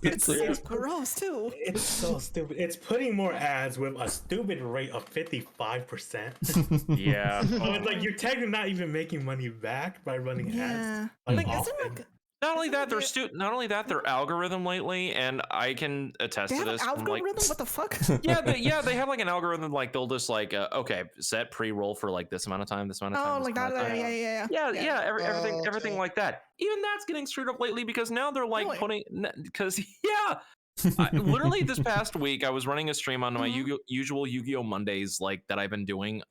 It's so gross too. It's so stupid. It's putting more ads with a stupid rate of 55%. Yeah. So it's like you're technically not even making money back by running ads. Like, isn't like Not only that, their algorithm lately, and I can attest to this. Algorithm? What the fuck? They have like an algorithm. Like they'll just like, okay, set pre-roll for like this amount of time, this amount of time. Oh, like that. Everything like that. Even that's getting screwed up lately because now they're like literally this past week I was running a stream on my usual Yu-Gi-Oh Mondays like that I've been doing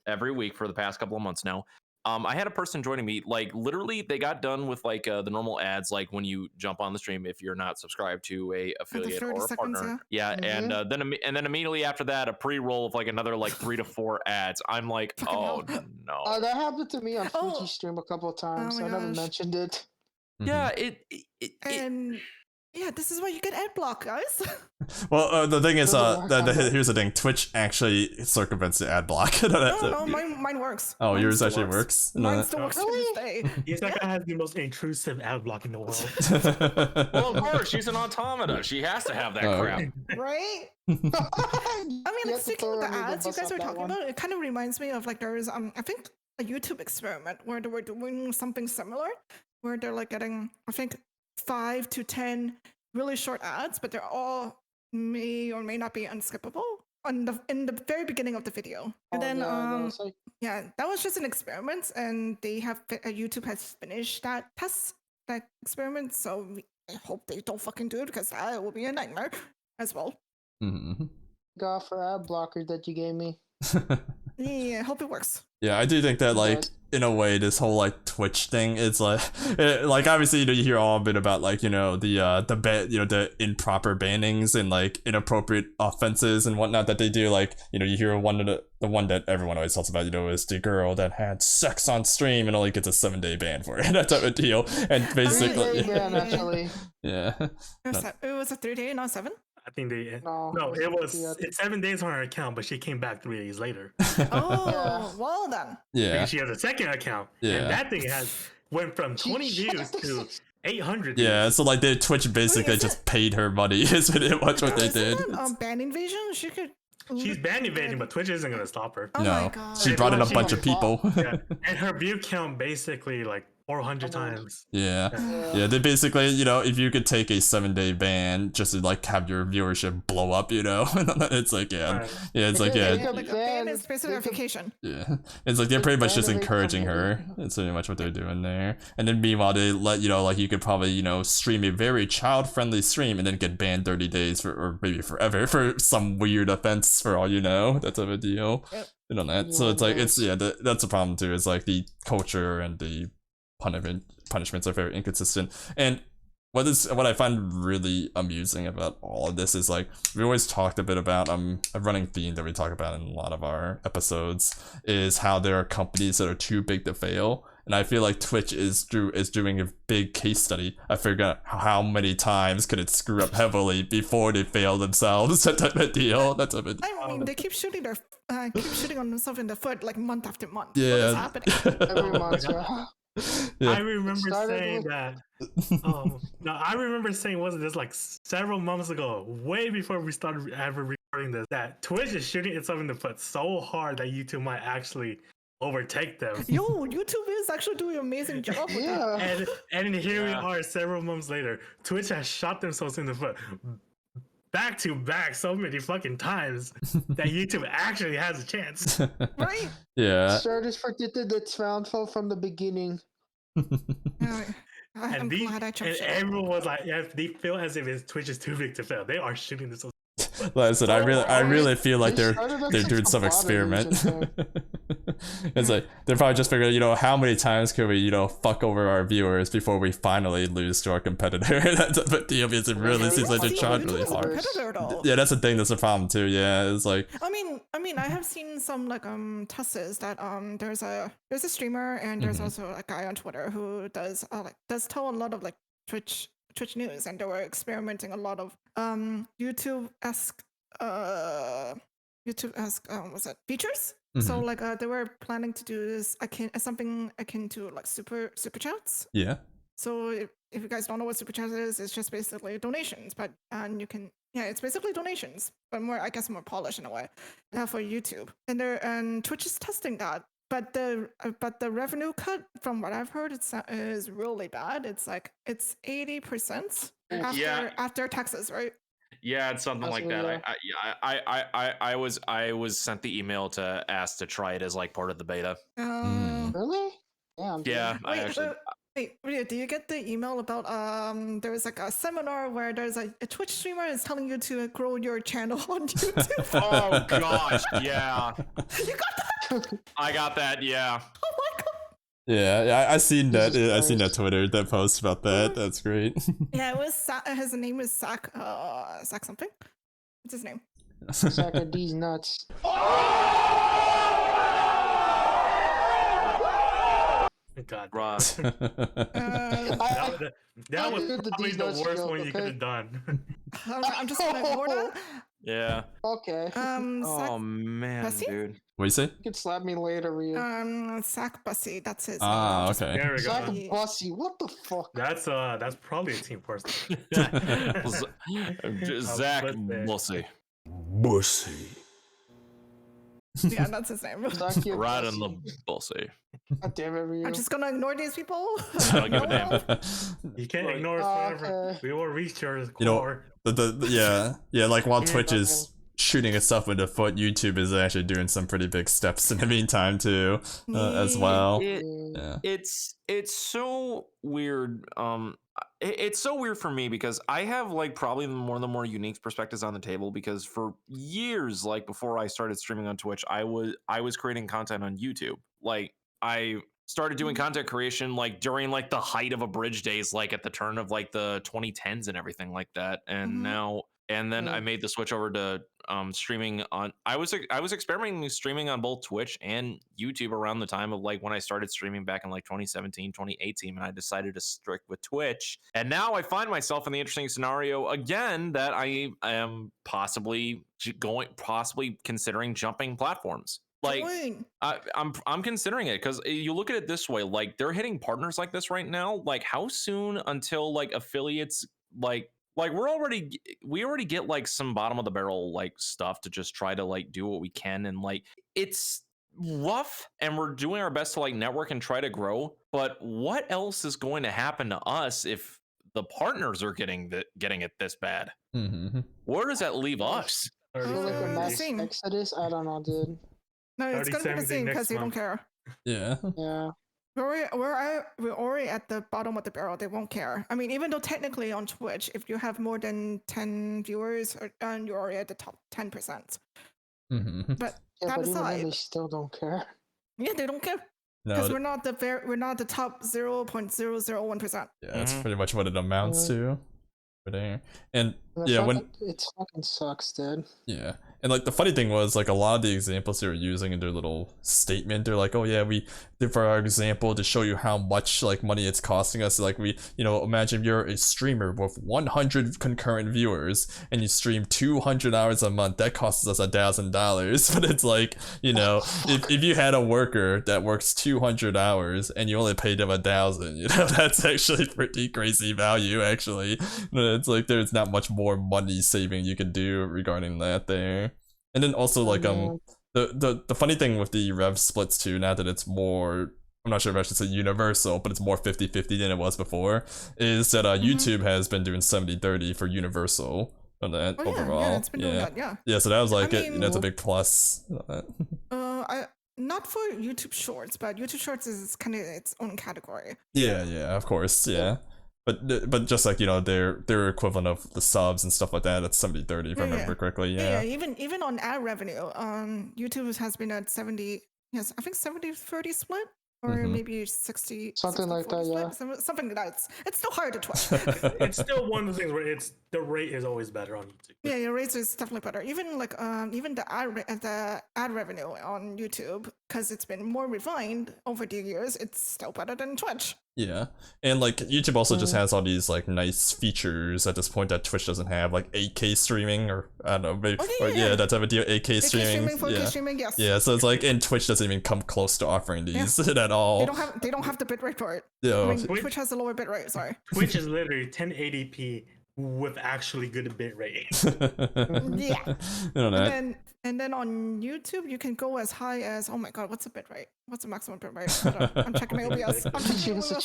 every week for the past couple of months now. I had a person joining me, like literally they got done with like the normal ads, like when you jump on the stream if you're not subscribed to a affiliate or a partner. And then immediately after that, a pre-roll of like another like 3 to 4 ads. I'm like, oh no. That happened to me on Fuji stream a couple of times. I never mentioned it. Yeah, Yeah, this is why you get ad block, guys. Well, the thing is, here's the thing. Twitch actually circumvents the ad block. No, mine works. Oh, yours actually works? Mine still works to this day. Isekai has the most intrusive ad block in the world. Well, of course, she's an automata. She has to have that crap. Right? I mean, like, speaking of the ads you guys were talking about, it kind of reminds me of like there's I think a YouTube experiment where they were doing something similar, where they're like getting, I think, 5 to 10 really short ads, but they're all may or may not be unskippable in the very beginning of the video. And then that was just an experiment, and they have YouTube has finished that experiment. So I hope they don't fucking do it because that will be a nightmare as well. God for ad blocker that you gave me. Yeah, I hope it works. Yeah, I do think that like in a way this whole like Twitch thing is like like obviously you hear all a bit about like the improper bannings and like inappropriate offenses and whatnot that they do. Like you hear the one that everyone always talks about is the girl that had sex on stream and only gets a 7-day ban for it. That type of deal. And basically it was a 3-day, not 7. I think it's 7 days on her account, but she came back 3 days later. Oh, well then. Yeah. Because she has a second account. Yeah. And that thing went from 20 views to 800 views. Yeah, so like Twitch basically just paid her money is pretty much what they did. Ban invasion? She's ban evading, but Twitch isn't going to stop her. Oh my God. She brought in a bunch of people. And her view count basically like 400 times. Yeah, they basically, if you could take a 7-day ban just to like have your viewership blow up, it's like, it's like, like a ban is specification. Yeah, it's like they're pretty much just encouraging her. That's pretty much what they're doing there. And then meanwhile, they let like you could probably stream a very child-friendly stream and then get banned 30 days or maybe forever for some weird offense for all you know. That's a deal. On that, so it's like that's the problem too. It's like the culture and the punishments are very inconsistent. And what I find really amusing about all of this is like we always talked a bit about a running theme that we talk about in a lot of our episodes is how there are companies that are too big to fail. And I feel like Twitch is doing a big case study. I forgot how many times could it screw up heavily before they fail themselves. That type of deal. That's a bit. I mean, they keep shooting on themselves in the foot like month after month. Yeah. What is happening? Every month, I remember saying that. I remember saying, wasn't this like several months ago, way before we started ever recording this that Twitch is shooting itself in the foot so hard that YouTube might actually overtake them. Yo, YouTube is actually doing an amazing job with that. And here we are several months later. Twitch has shot themselves in the foot back to back so many fucking times that YouTube actually has a chance. Right? Yeah. Sure, just predicted the downfall from the beginning. I'm glad I jumped ship. Everyone was like, yeah, they feel as if Twitch is too big to fail. They are shooting this. Like I said, I really feel like they're doing some experiment. It's like they're probably just figuring, you know, how many times can we, you know, fuck over our viewers before we finally lose to our competitor. But it really seems like they're trying really hard. Yeah, that's the thing. That's the problem too. Yeah, it's like. I mean, I have seen some like tests that there's a streamer and there's also a guy on Twitter who does tell a lot of like Twitch news, and they were experimenting a lot of YouTube-esque what's that, features. So like they were planning to do this something akin to like super chats. Yeah. So if you guys don't know what super chat is, it's just basically donations, but you can it's basically donations, but more, I guess, more polished in a way for YouTube. And Twitch is testing that. But the revenue cut, from what I've heard, is really bad. It's 80% after taxes, right? Yeah, it's something like that. I was sent the email to ask to try it as like part of the beta. Really? Yeah. Wait, do you get the email about there's like a seminar where there's a Twitch streamer is telling you to grow your channel on YouTube? Oh gosh, yeah. You got that? I got that, yeah. Oh my god. Yeah, I seen that. I seen that Twitter that post about that. That's great. Yeah, it was his name was Zach something. What's his name? Zach of these nuts. God, Rob. that was probably the worst one you could have done. I'm just gonna ignore that. Yeah. Okay. Oh man, Bussy? dude. What do you say? You can slap me later, Ryu. Zach Bussy, that's his name. Ah, okay. There we go. Zach Bussy, what the fuck? That's probably a team person. Zach Bussy. Yeah, that's his name. Right in the Bussy. God damn it, Ryu. I'm just gonna ignore these people. I don't give a damn. You can't ignore us forever. Okay. We will reach your core. You know, yeah, like while Twitch is shooting itself in the foot, YouTube is actually doing some pretty big steps in the meantime too, as well. It's so weird. It's so weird for me because I have like probably one of the more unique perspectives on the table, because for years, like before I started streaming on Twitch, I was creating content on YouTube. Like I started doing content creation like during like the height of Abridged days, like at the turn of like the 2010s and everything like that. And then I made the switch over to streaming on. I was experimenting streaming on both Twitch and YouTube around the time of like when I started streaming back in like 2017, 2018, and I decided to stick with Twitch. And now I find myself in the interesting scenario again that I am possibly considering jumping platforms. Like I'm considering it, because you look at it this way, like they're hitting partners like this right now. Like how soon until like affiliates like we already get like some bottom of the barrel like stuff to just try to like do what we can, and like it's rough and we're doing our best to like network and try to grow, but what else is going to happen to us if the partners are getting it this bad? Where does that leave us? I feel like a mass exodus. I don't know, dude. No, it's gonna be the same because you don't care. Yeah. We're already at the bottom of the barrel. They won't care. I mean, even though technically on Twitch, if you have more than 10 viewers, and you're already at the top 10%. But that aside, they still don't care. Yeah, they don't care because we're not the top 0.001%. Yeah, that's pretty much what it amounts to. And it fucking sucks, dude. Yeah, And like the funny thing was like a lot of the examples they were using in their little statement, they're like, oh yeah, we did for our example to show you how much like money it's costing us. Like we, imagine you're a streamer with 100 concurrent viewers and you stream 200 hours a month. That costs us $1,000. But it's like, if you had a worker that works 200 hours and you only paid them 1,000, that's actually pretty crazy value. Actually, it's like there's not much more money saving you can do regarding that there. And then also like the funny thing with the rev splits too, now that it's more, I'm not sure if I should say universal, but it's more 50-50 than it was before, is that YouTube has been doing 70-30 for universsul on that overall. Yeah, it's been doing that, yeah. Yeah, so that was like it's a big plus. Not for YouTube Shorts, but YouTube Shorts is kind of its own category. Yeah, of course, yeah. But just like their equivalent of the subs and stuff like that, it's 70-30 if I remember correctly. Yeah. Even on ad revenue, YouTube has been at 70. Yes, I think 70-30 split, or maybe 60. Something like that, yeah. Something like that. It's still hard to Twitch. It's still one of the things where the rate is always better on YouTube. Yeah, your rate is definitely better. Even like even the ad revenue on YouTube, because it's been more refined over the years, it's still better than Twitch. Yeah, and like YouTube also just has all these like nice features at this point that Twitch doesn't have, like 8K streaming, or I don't know, maybe, that type of deal, 8K streaming, 4K streaming, yes. Yeah, so it's like, and Twitch doesn't even come close to offering these at all. They don't have the bitrate for it. Yeah, I mean, Twitch has a lower bitrate. Sorry. Twitch is literally 1080p with actually good bitrate. Yeah. I don't know. And then on YouTube, you can go as high as, oh my god, what's the bitrate? What's the maximum bitrate? I'm checking my OBS.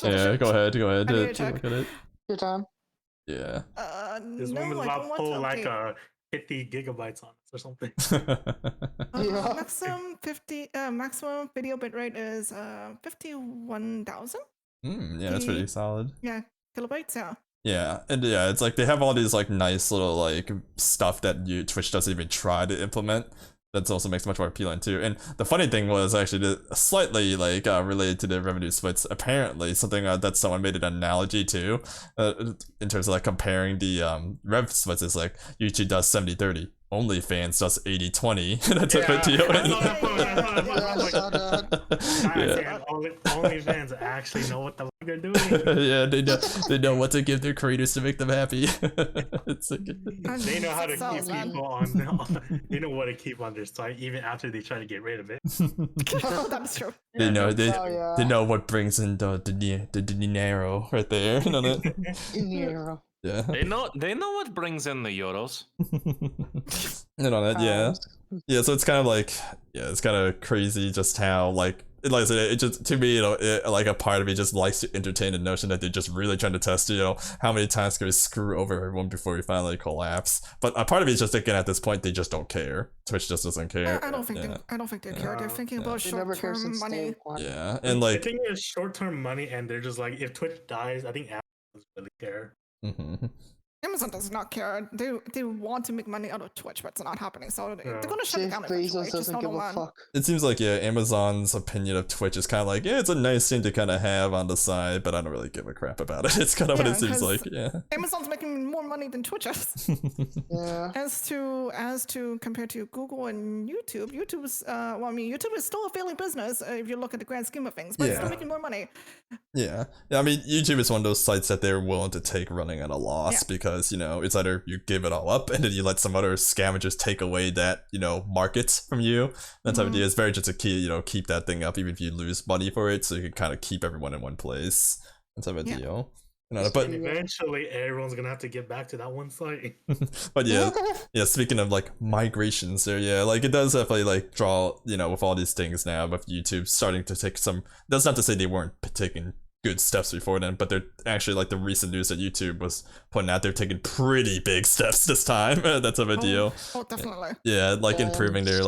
Yeah, go ahead. I need to Look check. at it. Your time. Yeah. This one was about to pull like 50 gigabytes on us or something. Maximum video bitrate is 51,000. Yeah, that's pretty solid. Yeah, kilobytes. Yeah. Yeah, and yeah, it's like they have all these like nice little like stuff that Twitch doesn't even try to implement. That also makes it much more appealing too. And the funny thing was actually slightly like related to the revenue splits. Apparently, something that someone made an analogy to, in terms of like comparing the rev splits, is like YouTube does 70-30. OnlyFans does 80-20. That's a bit deal. OnlyFans actually know what the fuck they're doing. Yeah, they know what to give their creators to make them happy. It's like, they know how to keep people on. They know what to keep on their site even after they try to get rid of it. That's true. They know they know what brings in the dinero right there. Dinero. Yeah. They know what brings in the euros. Yeah, so it's kind of like, it's kind of crazy just how like I said, it just, to me, like a part of me just likes to entertain the notion that they're just really trying to test, how many times can we screw over everyone before we finally collapse. But a part of me is just thinking at this point they just don't care. Twitch just doesn't care. I don't think they care. They're thinking about short-term money. Yeah, and like I think it's short-term money, and they're just like, if Twitch dies, I think Apple doesn't really care. Amazon does not care. They want to make money out of Twitch, but it's not happening. So they're gonna shut it down eventually. Doesn't give a fuck. It seems like Amazon's opinion of Twitch is kind of like, it's a nice thing to kind of have on the side, but I don't really give a crap about it. It's kind of what it seems like. Yeah. Amazon's making more money than Twitch is. Yeah. As to compared to Google and YouTube, YouTube is still a failing business if you look at the grand scheme of things, but it's still making more money. Yeah. I mean, YouTube is one of those sites that they're willing to take running at a loss because, it's either you give it all up and then you let some other scavengers take away that, market from you. That type of deal. It's very just to keep that thing up even if you lose money for it, so you can kind of keep everyone in one place. That type of deal. But eventually everyone's gonna have to get back to that one site. But speaking of like migrations there, like it does definitely like draw, with all these things now, with YouTube starting to take some, that's not to say they weren't taking good steps before then, but they're actually, like the recent news that YouTube was putting out, they're taking pretty big steps this time. That's a big deal. Oh, definitely. Yeah, like improving their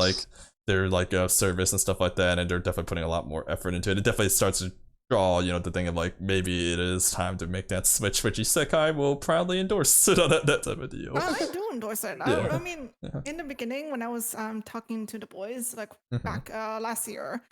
service and stuff like that, and they're definitely putting a lot more effort into it. It definitely starts to draw, the thing of like, maybe it is time to make that switch, which Isekai will proudly endorse it on that type of deal. I do endorse it. I mean, in the beginning when I was talking to the boys, like back last year,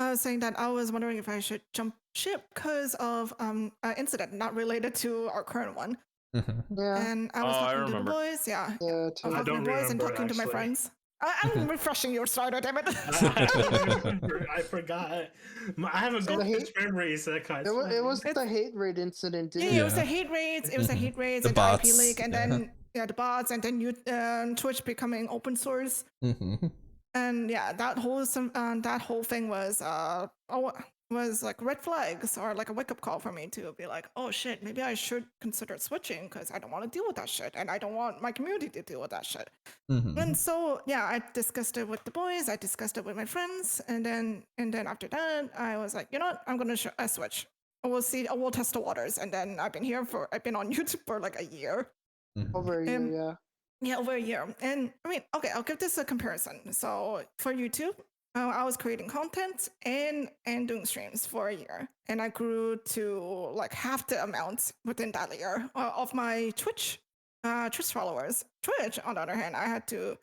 I was saying that I was wondering if I should jump ship because of an incident not related to our current one. Yeah. And I was talking to the boys, I was talking to the boys and talking to my friends. I'm refreshing your starter, damn it. I forgot. I haven't So got the this memory, Isekai. It was the hate raid incident, didn't Yeah, it? it was the hate raids. It was the hate raids The and bots, IP leak, and then the bots, and then Twitch becoming open source. And yeah, that whole thing was like red flags or like a wake up call for me to be like, oh shit, maybe I should consider switching because I don't want to deal with that shit, and I don't want my community to deal with that shit. And so yeah, I discussed it with the boys, I discussed it with my friends, and then after that, I was like, you know what, I'm gonna switch. We'll see. We'll test the waters, and then I've been on YouTube for like a year. Over a year, yeah. Yeah, over a year. And I mean, okay, I'll give this a comparison. So for YouTube, I was creating content and doing streams for a year, and I grew to like half the amount within that year of my Twitch followers. Twitch, on the other hand, I had to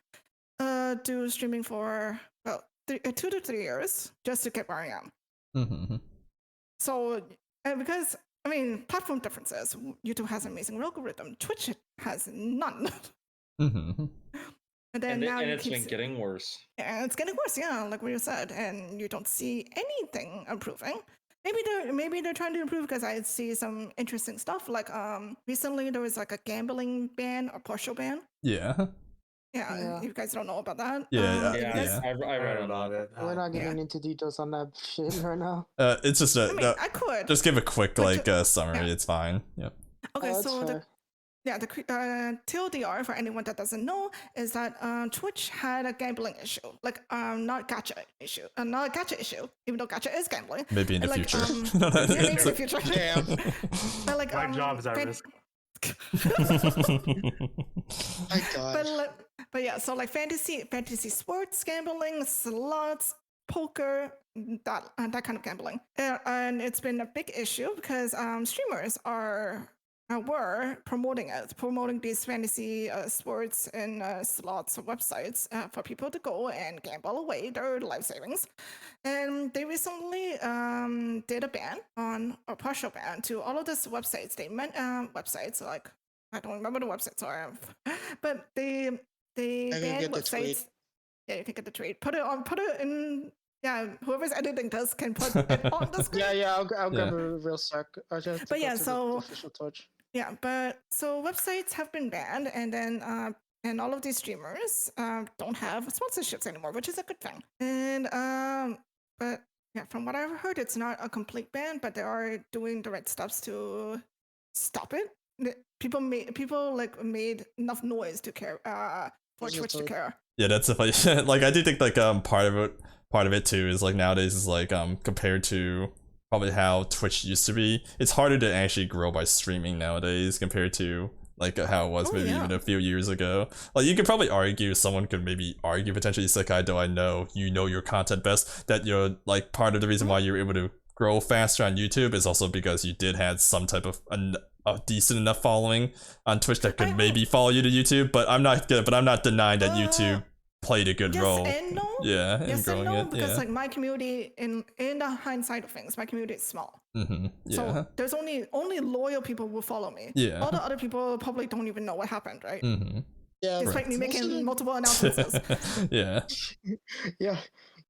do streaming for about 2 to 3 years just to get where I am. So because I mean, platform differences. YouTube has an amazing algorithm. Twitch has none. And then now it's been getting worse. And it's getting worse, yeah, like what you said. And you don't see anything improving. Maybe they're trying to improve because I see some interesting stuff. Like recently there was like a gambling ban or partial ban. Yeah. Yeah, you guys don't know about that. I read about it. We're not getting into details on that shit right now. It's just I could just give a quick summary. It's fine. Yep. Okay, so the TLDR for anyone that doesn't know is that Twitch had a gambling issue, like not gacha issue, not a gacha issue, even though gacha is gambling. Maybe in the future. Maybe in the future. Damn. But like, My job is at risk. My God. But yeah, so like fantasy sports gambling, slots, poker, that kind of gambling, and it's been a big issue because streamers were promoting these fantasy sports and slots websites for people to go and gamble away their life savings. And they recently did a ban a partial ban to all of these websites. They meant websites like, I don't remember the websites are, but they banned websites. Yeah, you can get the tweet. Put it in. Yeah, whoever's editing this can put it on the screen. Yeah, I'll grab a real sec. But yeah, so official Twitch. Yeah, but so websites have been banned, and then and all of these streamers don't have sponsorships anymore, which is a good thing. And but yeah, from what I've heard, it's not a complete ban, but they are doing the right steps to stop it. People made enough noise to care for Twitch to care. Yeah, that's definitely like I do think like part of it too is like nowadays is like compared to probably how Twitch used to be, it's harder to actually grow by streaming nowadays compared to like how it was even a few years ago. Like you could probably argue, someone could maybe argue potentially Isekai, though I know you know your content best, that you're like part of the reason why you're able to grow faster on YouTube is also because you did have some type of a decent enough following on Twitch that could maybe follow you to YouTube. But I'm not denying that YouTube played a good role. And no. Yeah, in growing and no, it. Because like my community, in the hindsight of things, my community is small. So there's only loyal people who follow me. Yeah. All the other people probably don't even know what happened, right? Yeah. Despite me making multiple announcements. Yeah. Yeah.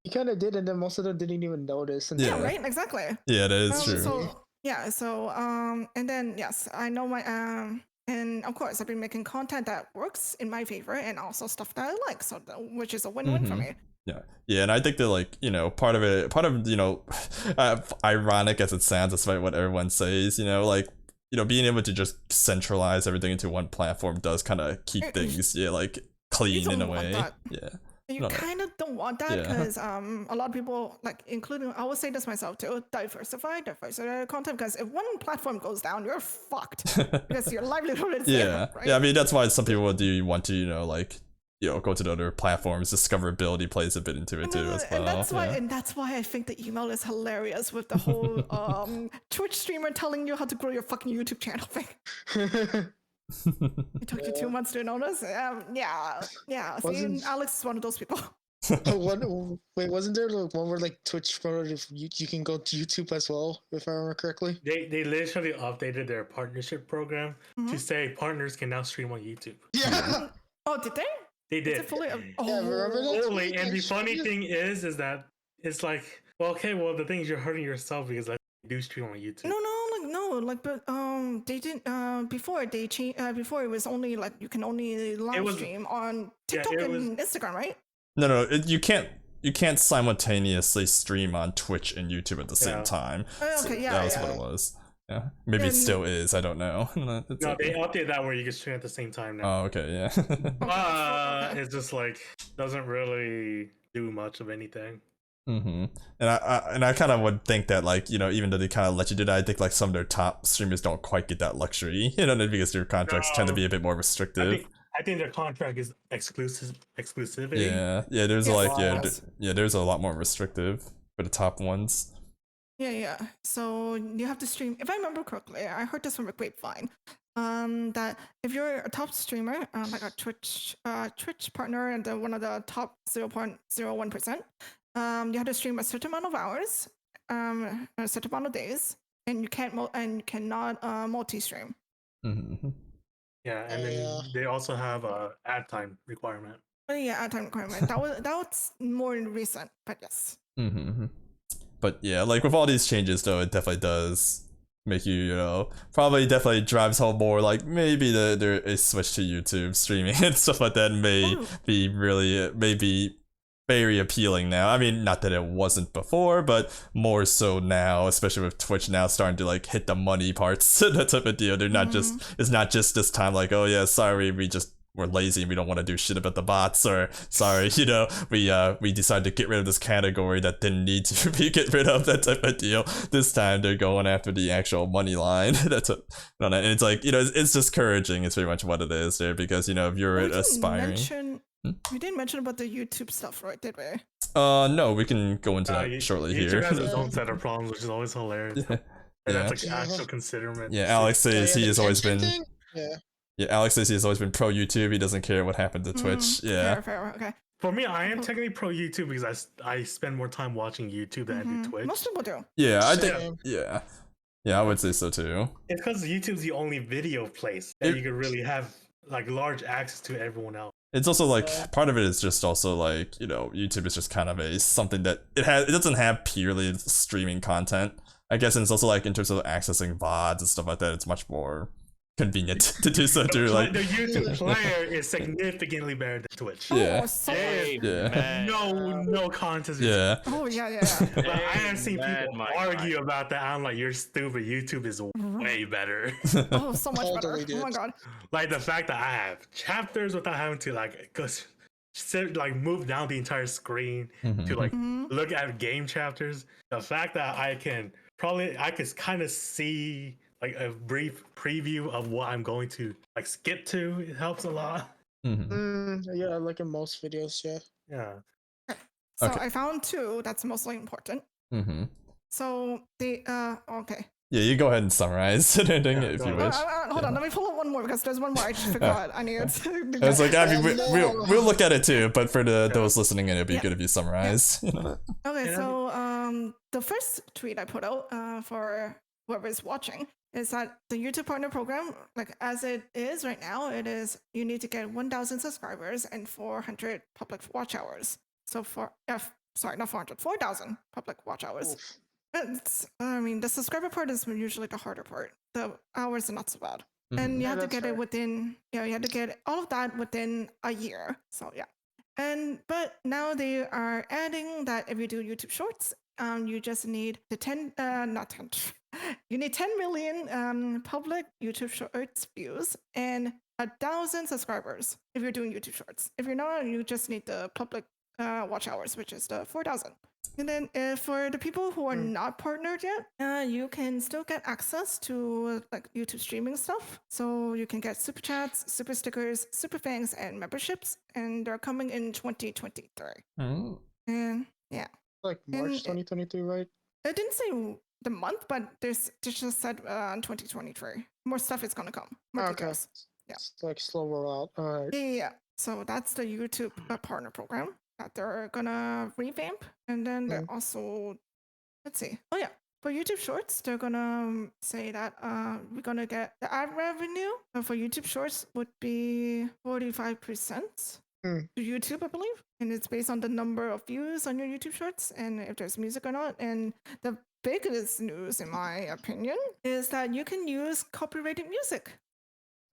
You kind of did, and then most of them didn't even notice. And yeah, right. Exactly. Yeah, that is true. So and then yes, I know my and of course I've been making content that works in my favor and also stuff that I like, so which is a win-win for me. Yeah, and I think that like, you know, part of you know, ironic as it sounds, despite what everyone says, you know, like, you know, being able to just centralize everything into one platform does kind of keep things like clean in a way. Yeah. You kind of don't want that because a lot of people, like including, I will say this myself too, diversify content, because if one platform goes down, you're fucked because your livelihood is there, right? Yeah, I mean, that's why some people do want to, you know, like, you know, go to the other platforms. Discoverability plays a bit into it too as well. And that's why I think the email is hilarious with the whole Twitch streamer telling you how to grow your fucking YouTube channel thing. It took you 2 months to notice. Yeah. See, Alex is one of those people. Wait, wasn't there like one where like Twitch promoted you can go to YouTube as well, if I remember correctly? They literally updated their partnership program to say partners can now stream on YouTube. Yeah. Oh, did they? They Is did. it fully? Yeah, remember that? Totally. And the funny Actually, thing is that it's like, well, okay, well, the thing is you're hurting yourself because like you do stream on YouTube. No, but they didn't. Before they changed. Before it was only like you can only live stream on TikTok and Instagram, right? No, you can't simultaneously stream on Twitch and YouTube at the same time. Okay, that was what it was. Yeah, maybe it still is. I don't know. No, they updated that where you can stream at the same time now. Oh, okay, yeah. But it's just like doesn't really do much of anything. And I kind of would think that, like, you know, even though they kind of let you do that, I think like some of their top streamers don't quite get that luxury, you know, because their contracts tend to be a bit more restrictive. I think their contract is exclusivity. Yeah. There's there's a lot more restrictive for the top ones. Yeah. So you have to stream. If I remember correctly, I heard this from a grapevine. That if you're a top streamer, like a Twitch partner and one of the top 0.01%, you have to stream a certain amount of hours, a certain amount of days, and you cannot multi-stream. Yeah, and then they also have a ad time requirement. Ad time requirement. that was more recent, but yes. But yeah, like with all these changes though, it definitely does make you know, probably definitely drives home more like maybe there is switch to YouTube streaming and stuff like that may be really maybe very appealing now. I mean, not that it wasn't before, but more so now, especially with Twitch now starting to like hit the money parts, that type of deal. They're not it's not just this time like, oh yeah, sorry, we're lazy and we don't want to do shit about the bots, or sorry, you know, we decided to get rid of this category that didn't need to be get rid of, that type of deal. This time they're going after the actual money line. And it's like, you know, it's discouraging. It's very much what it is there, because, you know, if you're aspiring. We didn't mention about the YouTube stuff, right? Did we? No, we can go into that shortly YouTube here. has its own set of problems, which is always hilarious. And that's like actual considerate. Yeah, Alex says he has always been. Alex says he has always been pro YouTube. He doesn't care what happened to Twitch. Yeah. Fair, okay. For me, I am technically pro YouTube because I spend more time watching YouTube than I do Twitch. Most people do. Yeah, I think. Yeah, I would say so too. It's because YouTube's the only video place that you can really have like large access to everyone else. It's also like part of it is just also like, you know, YouTube is just kind of something that it doesn't have purely streaming content, I guess, and it's also like in terms of accessing VODs and stuff like that, it's much more convenient to do so through like the YouTube player is significantly better than Twitch. Yeah. No contest. Yeah. Oh yeah. Like, I have seen people argue about that. I'm like, you're stupid. YouTube is way better. Oh, so much better. Oh my god. Like the fact that I have chapters without having to like move down the entire screen to like look at game chapters. The fact that I can kind of see like a brief preview of what I'm going to like skip to, it helps a lot. Yeah, like in most videos, yeah. So I found two that's mostly important. So okay. Yeah, you go ahead and summarize if you wish. Hold on, let me pull up one more because there's one more I just forgot. I need to. I was like, I mean, we'll look at it too, but for those listening in, it'd be good if you summarize. Okay, so the first tweet I put out for whoever's watching is that the YouTube Partner Program, like as it is right now, it is you need to get 1,000 subscribers and 400 public watch hours. So not 400, 4,000 public watch hours. I mean, the subscriber part is usually the harder part. The hours are not so bad. And you have to get it within, you have to get all of that within a year. So yeah. But now they are adding that if you do YouTube Shorts, you just need you need 10 million public YouTube Shorts views and 1,000 subscribers if you're doing YouTube Shorts. If you're not, you just need the public watch hours, which is the 4,000. And then for the people who are not partnered yet, you can still get access to like YouTube streaming stuff. So you can get super chats, super stickers, super fangs, and memberships, and they're coming in 2023. And yeah, like March 2023, right? It didn't say the month, but they just said 2023. More stuff is gonna come. More details. Yeah, it's like slow rollout. All right. Yeah. So that's the YouTube partner program that they're gonna revamp, and then they're also, let's see. Oh yeah, for YouTube Shorts, they're gonna say that we're gonna get the ad revenue for YouTube Shorts would be 45%. to YouTube, I believe, and it's based on the number of views on your YouTube shorts and if there's music or not. And the biggest news, in my opinion, is that you can use copyrighted music.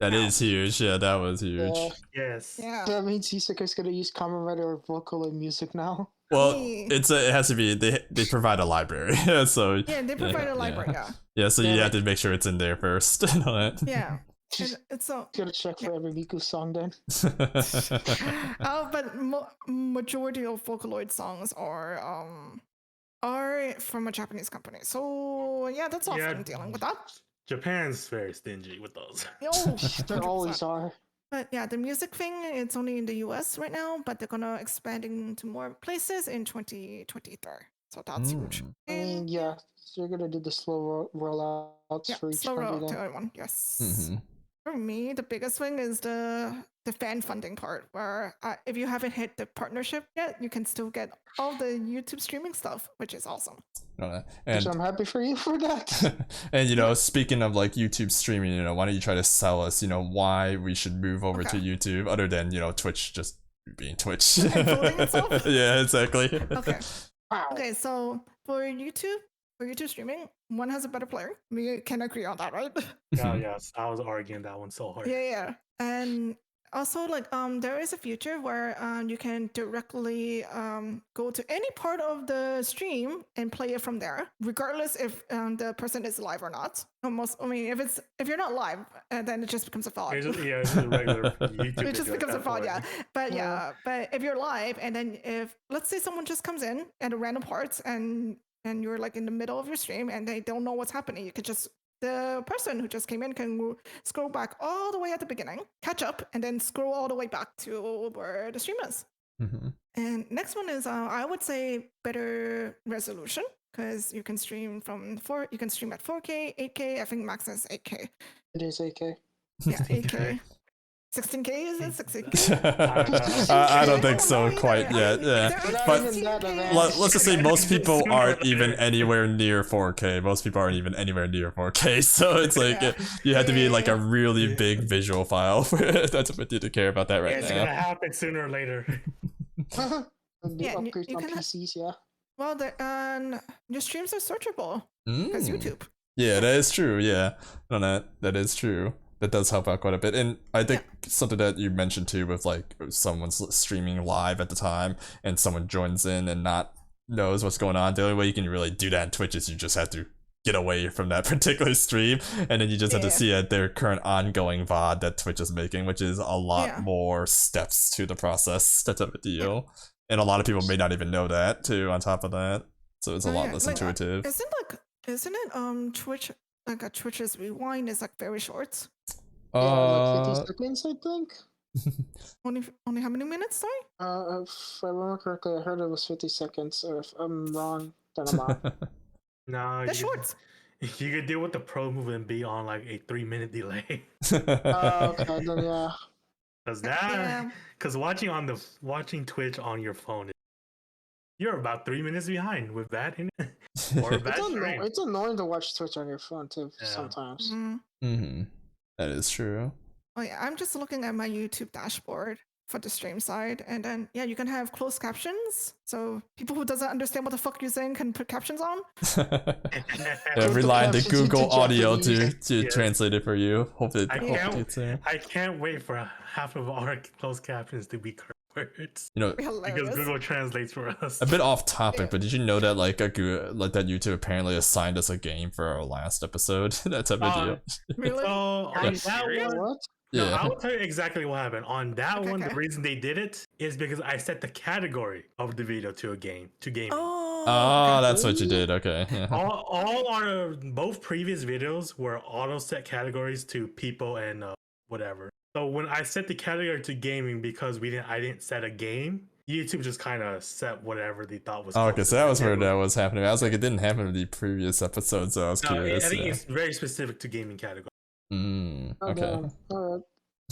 That is huge. Yeah, that was huge. Yes. Yeah. That means Isekai's gonna use copyrighted or vocal in music now. Well, it has to be they provide a library, so yeah, they provide a library. Yeah, so you have to make sure it's in there first. Yeah. Just it's so gotta check for every Miku song then. But majority of Vocaloid songs are from a Japanese company. So yeah, that's all fun dealing with that. Japan's very stingy with those. Oh, they always are. But yeah, the music thing, it's only in the US right now, but they're gonna expanding to more places in 2023. So that's huge. I mean, yeah, so you're gonna do the slow rollouts for each slow country roll to then. everyone, yes. For me, the biggest thing is the fan funding part, where if you haven't hit the partnership yet, you can still get all the YouTube streaming stuff, which is awesome. And I'm happy for you for that. And speaking of like YouTube streaming, why don't you try to sell us, why we should move over to YouTube, other than Twitch just being Twitch. Yeah, exactly. Okay. Okay, so for YouTube streaming, one has a better player. We can agree on that, right? Yes, I was arguing that one so hard. Yeah. And also, like, there is a feature where you can directly go to any part of the stream and play it from there, regardless if the person is live or not. If you're not live, then it just becomes a VOD. It's just a regular YouTube. It just becomes a VOD, yeah. But if you're live, and then if let's say someone just comes in at a random part and you're like in the middle of your stream and they don't know what's happening, you could just the person who just came in can scroll back all the way at the beginning, catch up, and then scroll all the way back to where the stream is. And next one is I would say better resolution, because you can stream you can stream at 4K, 8K. I think max is 8K. It is 8K. Yeah, 8K. 16K is it? 16K? I don't think so quite yet. Yeah, but let's just say most people aren't even anywhere near 4K. Most people aren't even anywhere near 4K. So it's like you have to be like a really big visual file for that's what you to care about that right now. It's gonna happen sooner or later. Upgrades on PCs, yeah. Well, your streams are searchable because YouTube. Yeah, that is true. Yeah, no, that is true. That does help out quite a bit. And I think something that you mentioned too, with like someone's streaming live at the time and someone joins in and not knows what's going on, the only way you can really do that in Twitch is you just have to get away from that particular stream, and then you just have to see their current ongoing VOD that Twitch is making, which is a lot more steps to the process. That's a deal. And a lot of people may not even know that too, on top of that. So it's a lot less intuitive. Isn't it Twitch, like a Twitch's rewind is like very short? Like 50 seconds, I think. only how many minutes, sorry? If I remember correctly, I heard it was 50 seconds, or if I'm wrong, then I'm off. No, that's short. You could deal with the pro move and be on like a 3-minute delay. Okay, then yeah. Because watching Twitch on your phone, you're about 3 minutes behind with that in it. Or it's annoying to watch Twitch on your phone too sometimes. That is true. Oh yeah, I'm just looking at my YouTube dashboard for the stream side, and then you can have closed captions, so people who doesn't understand what the fuck you're saying can put captions on. Rely on the Google Audio to translate it for you. Hopefully, I can't wait for half of our closed captions to be correct words. Because Google translates for us. A bit off topic, but did you know that that YouTube apparently assigned us a game for our last episode? That's a video. Really? So on that one, What? No, I will tell you exactly what happened. On that one, the reason they did it is because I set the category of the video to gaming. Oh, that's what you did. Okay. Yeah. All our both previous videos were auto set categories to people and whatever. So when I set the category to gaming, because I didn't set a game, YouTube just kind of set whatever they thought was. Oh, okay, so that was where that was happening. I was like, it didn't happen in the previous episodes, so I was curious. I think it's very specific to gaming category. Okay. Alright.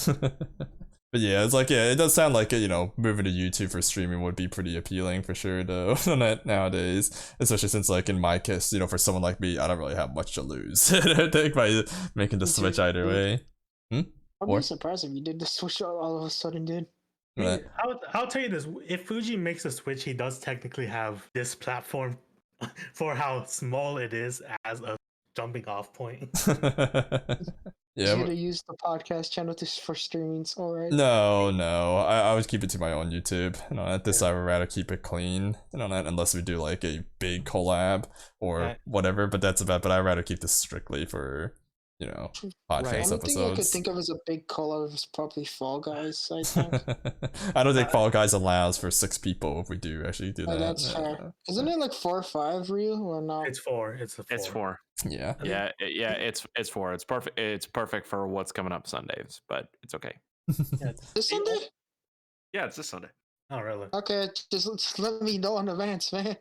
But yeah, it's like, it does sound like moving to YouTube for streaming would be pretty appealing for sure, though. Nowadays, especially since, like, in my case, for someone like me, I don't really have much to lose. I think by making the switch either way. I'd be surprised if you did the switch all of a sudden, dude. But I'll tell you this: if Fuji makes a Switch, he does technically have this platform for how small it is as a jumping off point. yeah. You to use the podcast channel for streaming, so alright. No, I always keep it to my own YouTube. At this, I would rather keep it clean. Unless we do like a big collab or whatever. But that's about. But I'd rather keep this strictly for podcast episodes. The only thing I could think of as a big collab is probably Fall Guys. I think. I don't think Fall Guys allows for 6 people if we do actually do that. That's fair. Isn't it like 4 or 5, Ryu, or not? It's 4. It's 4. Yeah. It's 4. It's perfect. It's perfect for what's coming up Sundays, but it's okay. This Sunday? Yeah, it's this Sunday. Oh, really? Okay, just let me know in advance, man.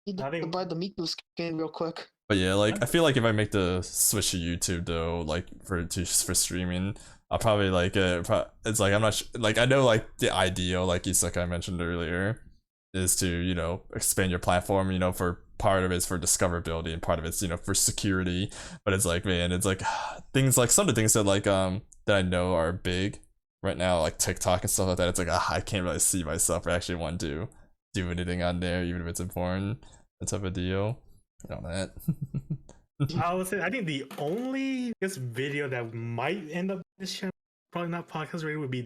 Need to buy the Miku skin real quick. But yeah, like I feel like if I make the switch to YouTube though, like for streaming, I'll probably like it's like I'm not like I know like the ideal, like Isekai mentioned earlier, is to expand your platform. For part of it's for discoverability and part of it's for security. But it's like, man, it's like things like some of the things that like that I know are big right now, like TikTok and stuff like that. It's like I can't really see myself or actually want to do anything on there, even if it's important. That type of deal. On that. I would say I think the only video that might end up this channel, probably not podcast ready, would be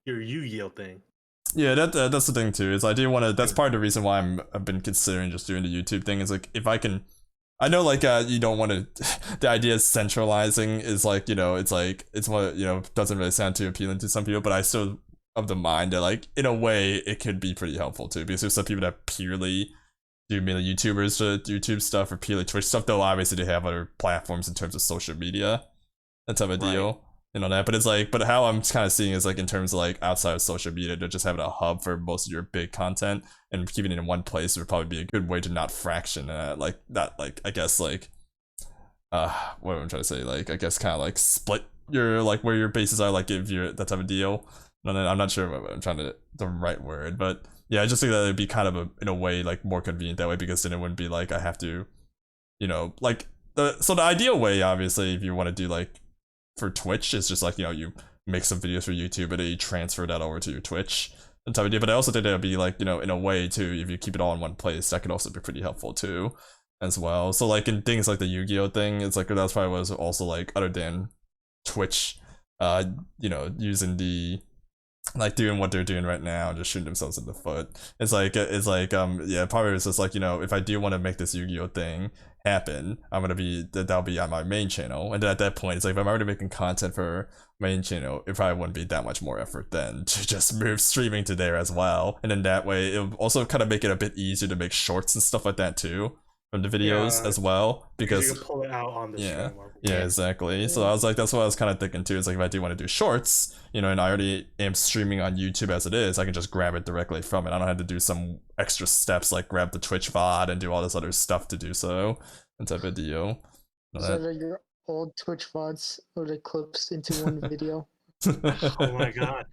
your Yu-Gi-Oh thing. Yeah, that's the thing too. Is I do want to. That's part of the reason why I've been considering just doing the YouTube thing. Is like if I can, I know like you don't want to. The idea of centralizing is like it's like it's what doesn't really sound too appealing to some people, but I still of the mind that like in a way it could be pretty helpful too, because there's some people that purely do mainly YouTubers to YouTube stuff or purely Twitch stuff, though obviously they have other platforms in terms of social media. That type of deal. That. But it's like, but how I'm kind of seeing is like in terms of like outside of social media, to just having a hub for most of your big content and keeping it in one place would probably be a good way to not fraction like not like I guess like what am I trying to say? Like I guess kind of like split your like where your bases are, like if you're that type of deal. And I'm not sure what I'm trying to the right word, but yeah, I just think that it'd be kind of in a way like more convenient that way, because then it wouldn't be like I have to, like so the ideal way, obviously, if you want to do like for Twitch, is just like you make some videos for YouTube and then you transfer that over to your Twitch and type of deal. But I also think that would be like in a way too, if you keep it all in one place, that could also be pretty helpful too, as well. So like in things like the Yu-Gi-Oh thing, it's like that's probably was also like other than Twitch, using the like doing what they're doing right now and just shooting themselves in the foot. It's like yeah, probably it's just like if I do want to make this Yu-Gi-Oh thing happen, I'm gonna be that'll be on my main channel, and then at that point it's like if I'm already making content for main channel, it probably wouldn't be that much more effort then to just move streaming to there as well, and then that way it'll also kind of make it a bit easier to make shorts and stuff like that too from the videos as well, because you can pull it out on the stream. Yeah, exactly. So I was like, that's what I was kind of thinking too. Is like if I do want to do shorts, and I already am streaming on YouTube as it is, I can just grab it directly from it. I don't have to do some extra steps like grab the Twitch VOD and do all this other stuff to do so. And type of deal. So that your old Twitch VODs or the clips into one video. Oh my god.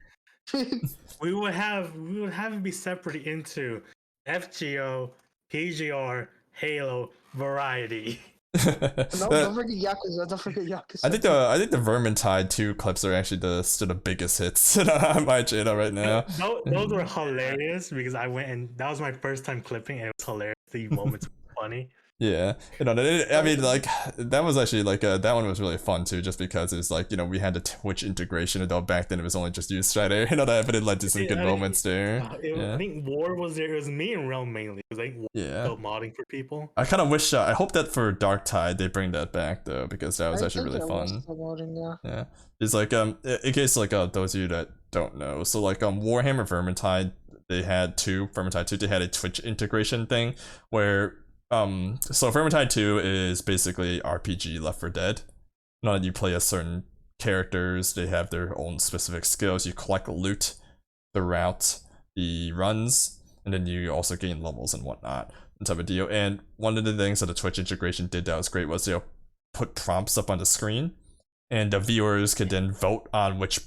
we would have it be separated into FGO, PGR, Halo, Variety. Don't forget Yakuza. Don't forget Yakuza. I think the Vermintide 2 clips are actually still the biggest hits on my channel right now. Those were hilarious because I went and that was my first time clipping and it was hilarious. The moments were funny. Yeah, I mean, like that was actually like that one was really fun too, just because it was like we had the Twitch integration, although back then it was only just IsekaiNonsense, that, but it led to some good moments there. I think War was there. It was me and Realm mainly. It was like modding for people. I kind of wish I hope that for Dark Tide they bring that back though, because that was actually really fun. Yeah, it's like in case like those of you that don't know, so like Warhammer Vermintide, they had Vermintide 2, they had a Twitch integration thing where so Vermintide 2 is basically RPG Left 4 Dead. Now that you play as certain characters, they have their own specific skills. You collect loot throughout the runs, and then you also gain levels and whatnot, and type of deal. And one of the things that the Twitch integration did that was great was put prompts up on the screen, and the viewers could then vote on which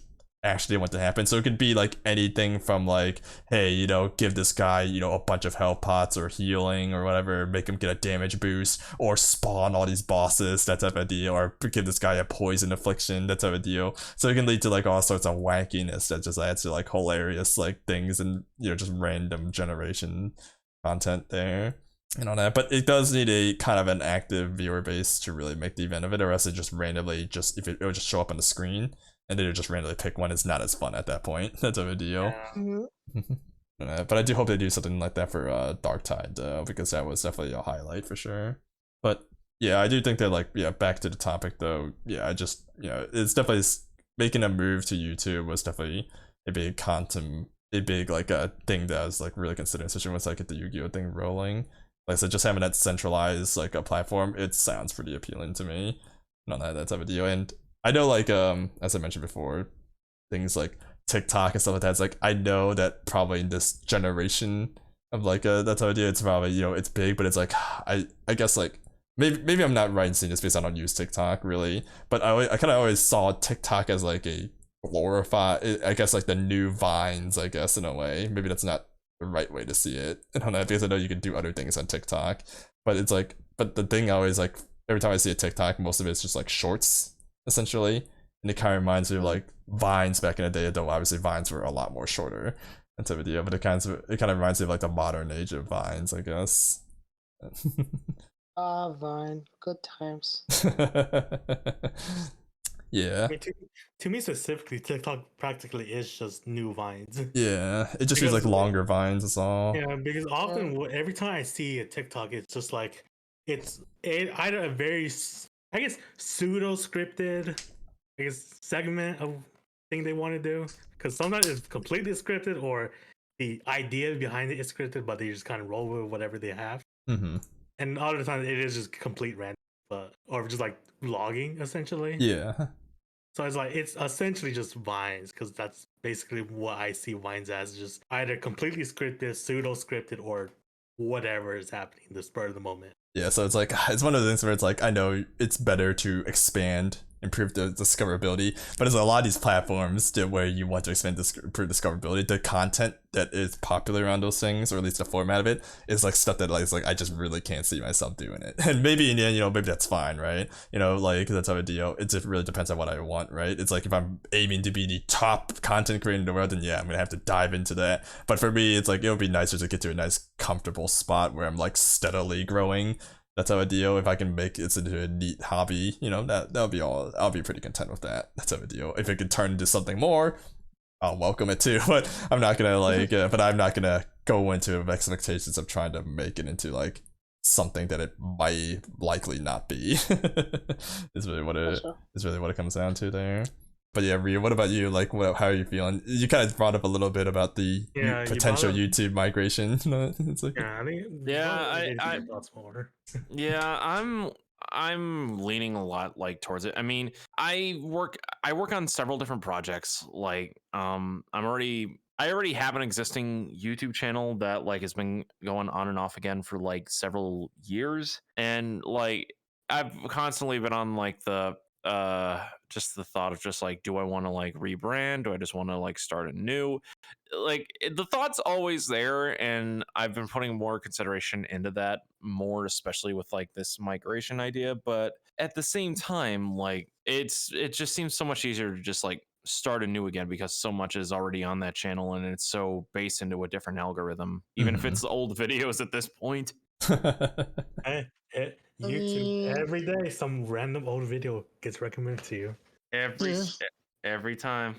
actually want to happen. So it could be like anything from like, hey, you know, give this guy, you know, a bunch of health pots or healing or whatever, make him get a damage boost, or spawn all these bosses, that type of deal, or give this guy a poison affliction, that type of deal. So it can lead to like all sorts of wackiness that just adds to like hilarious like things and, you know, just random generation content there and all that. But it does need a kind of an active viewer base to really make the event of it, or else it just randomly just, if it would just show up on the screen and then you just randomly pick one. It's not as fun at that point. That's a deal. But I do hope they do something like that for Dark Tide though, because that was definitely a highlight for sure. But yeah, I do think that like, yeah, back to the topic though, yeah, I just, you know, it's definitely making a move to YouTube was definitely a big like a thing that I was like really considering, especially once I get the Yu-Gi-Oh thing rolling. Like I said, just having that centralized like a platform, it sounds pretty appealing to me. Not that type of deal. And I know like as I mentioned before, things like TikTok and stuff like that, it's like I know that probably in this generation of like that type of idea, it's probably, you know, it's big, but it's like I guess like maybe I'm not right in saying this because I don't use TikTok really, but I kind of always saw TikTok as like a glorified, I guess like the new Vines, I guess, in a way. Maybe that's not the right way to see it. I don't know, because I know you can do other things on TikTok, but it's like, but the thing I always like, every time I see a TikTok, most of it's just like shorts essentially, and it kind of reminds me of like Vines back in the day, though obviously Vines were a lot more shorter and type of deal, but it kind of reminds me of like the modern age of Vines, I guess. Vine, good times. Yeah. I mean, to me specifically, TikTok practically is just new Vines. Yeah, it just feels like longer Vines is all. Yeah, because often every time I see a TikTok, it's just like it's either a very, I guess, pseudo scripted, I guess, segment of thing they want to do. Because sometimes it's completely scripted, or the idea behind it is scripted, but they just kind of roll with whatever they have. And other times it is just complete random, or just like vlogging essentially. Yeah. So it's essentially just Vines, because that's basically what I see Vines as, just either completely scripted, pseudo scripted, or whatever is happening the spur of the moment. Yeah, so it's like, it's one of those things where it's like, I know it's better to expand, improve the discoverability, but there's a lot of these platforms that where you want to expand improve discoverability, the content that is popular around those things, or at least the format of it, is like stuff that like, is like I just really can't see myself doing it. And maybe in the end, you know, maybe that's fine, right? You know, like that's how a deal. It just really depends on what I want, right? It's like if I'm aiming to be the top content creator in the world, then yeah, I'm gonna have to dive into that. But for me, it's like it would be nicer to get to a nice comfortable spot where I'm like steadily growing. That's how I deal. If I can make it into a neat hobby, you know, that'll be all. I'll be pretty content with that. That's how I deal. If it could turn into something more, I'll welcome it too. But I'm not gonna like. But I'm not gonna go into expectations of trying to make it into like something that it might likely not be. Is really what it comes down to there. But yeah, Ryu, what about you? Like, how are you feeling? You kind of brought up a little bit about the potential YouTube migration. It's like, I think I'm leaning a lot like towards it. I mean, I work on several different projects. Like, I already have an existing YouTube channel that like has been going on and off again for like several years, and like I've constantly been on like the just the thought of just like, do I want to like rebrand? Do I just want to like start anew? Like the thought's always there, and I've been putting more consideration into that more, especially with like this migration idea. But at the same time, like it just seems so much easier to just like start anew again, because so much is already on that channel and it's so based into a different algorithm, even if it's old videos at this point. YouTube, every day some random old video gets recommended to you. Every time.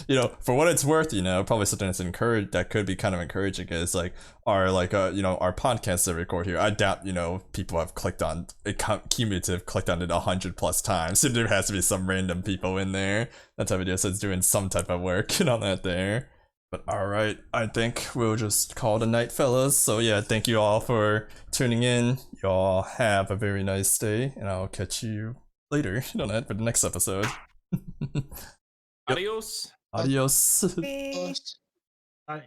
You know, for what it's worth, you know, probably something that could be kind of encouraging is like our you know, our podcast that we record here. I doubt, you know, people have clicked on it, cumulative clicked on it 100+ times. So there has to be some random people in there. That type of video, so it's doing some type of work on that there. But alright, I think we'll just call it a night, fellas. So yeah, thank you all for tuning in. Y'all have a very nice day, and I'll catch you later on that for the next episode. Adios. Adios. Bye. Bye.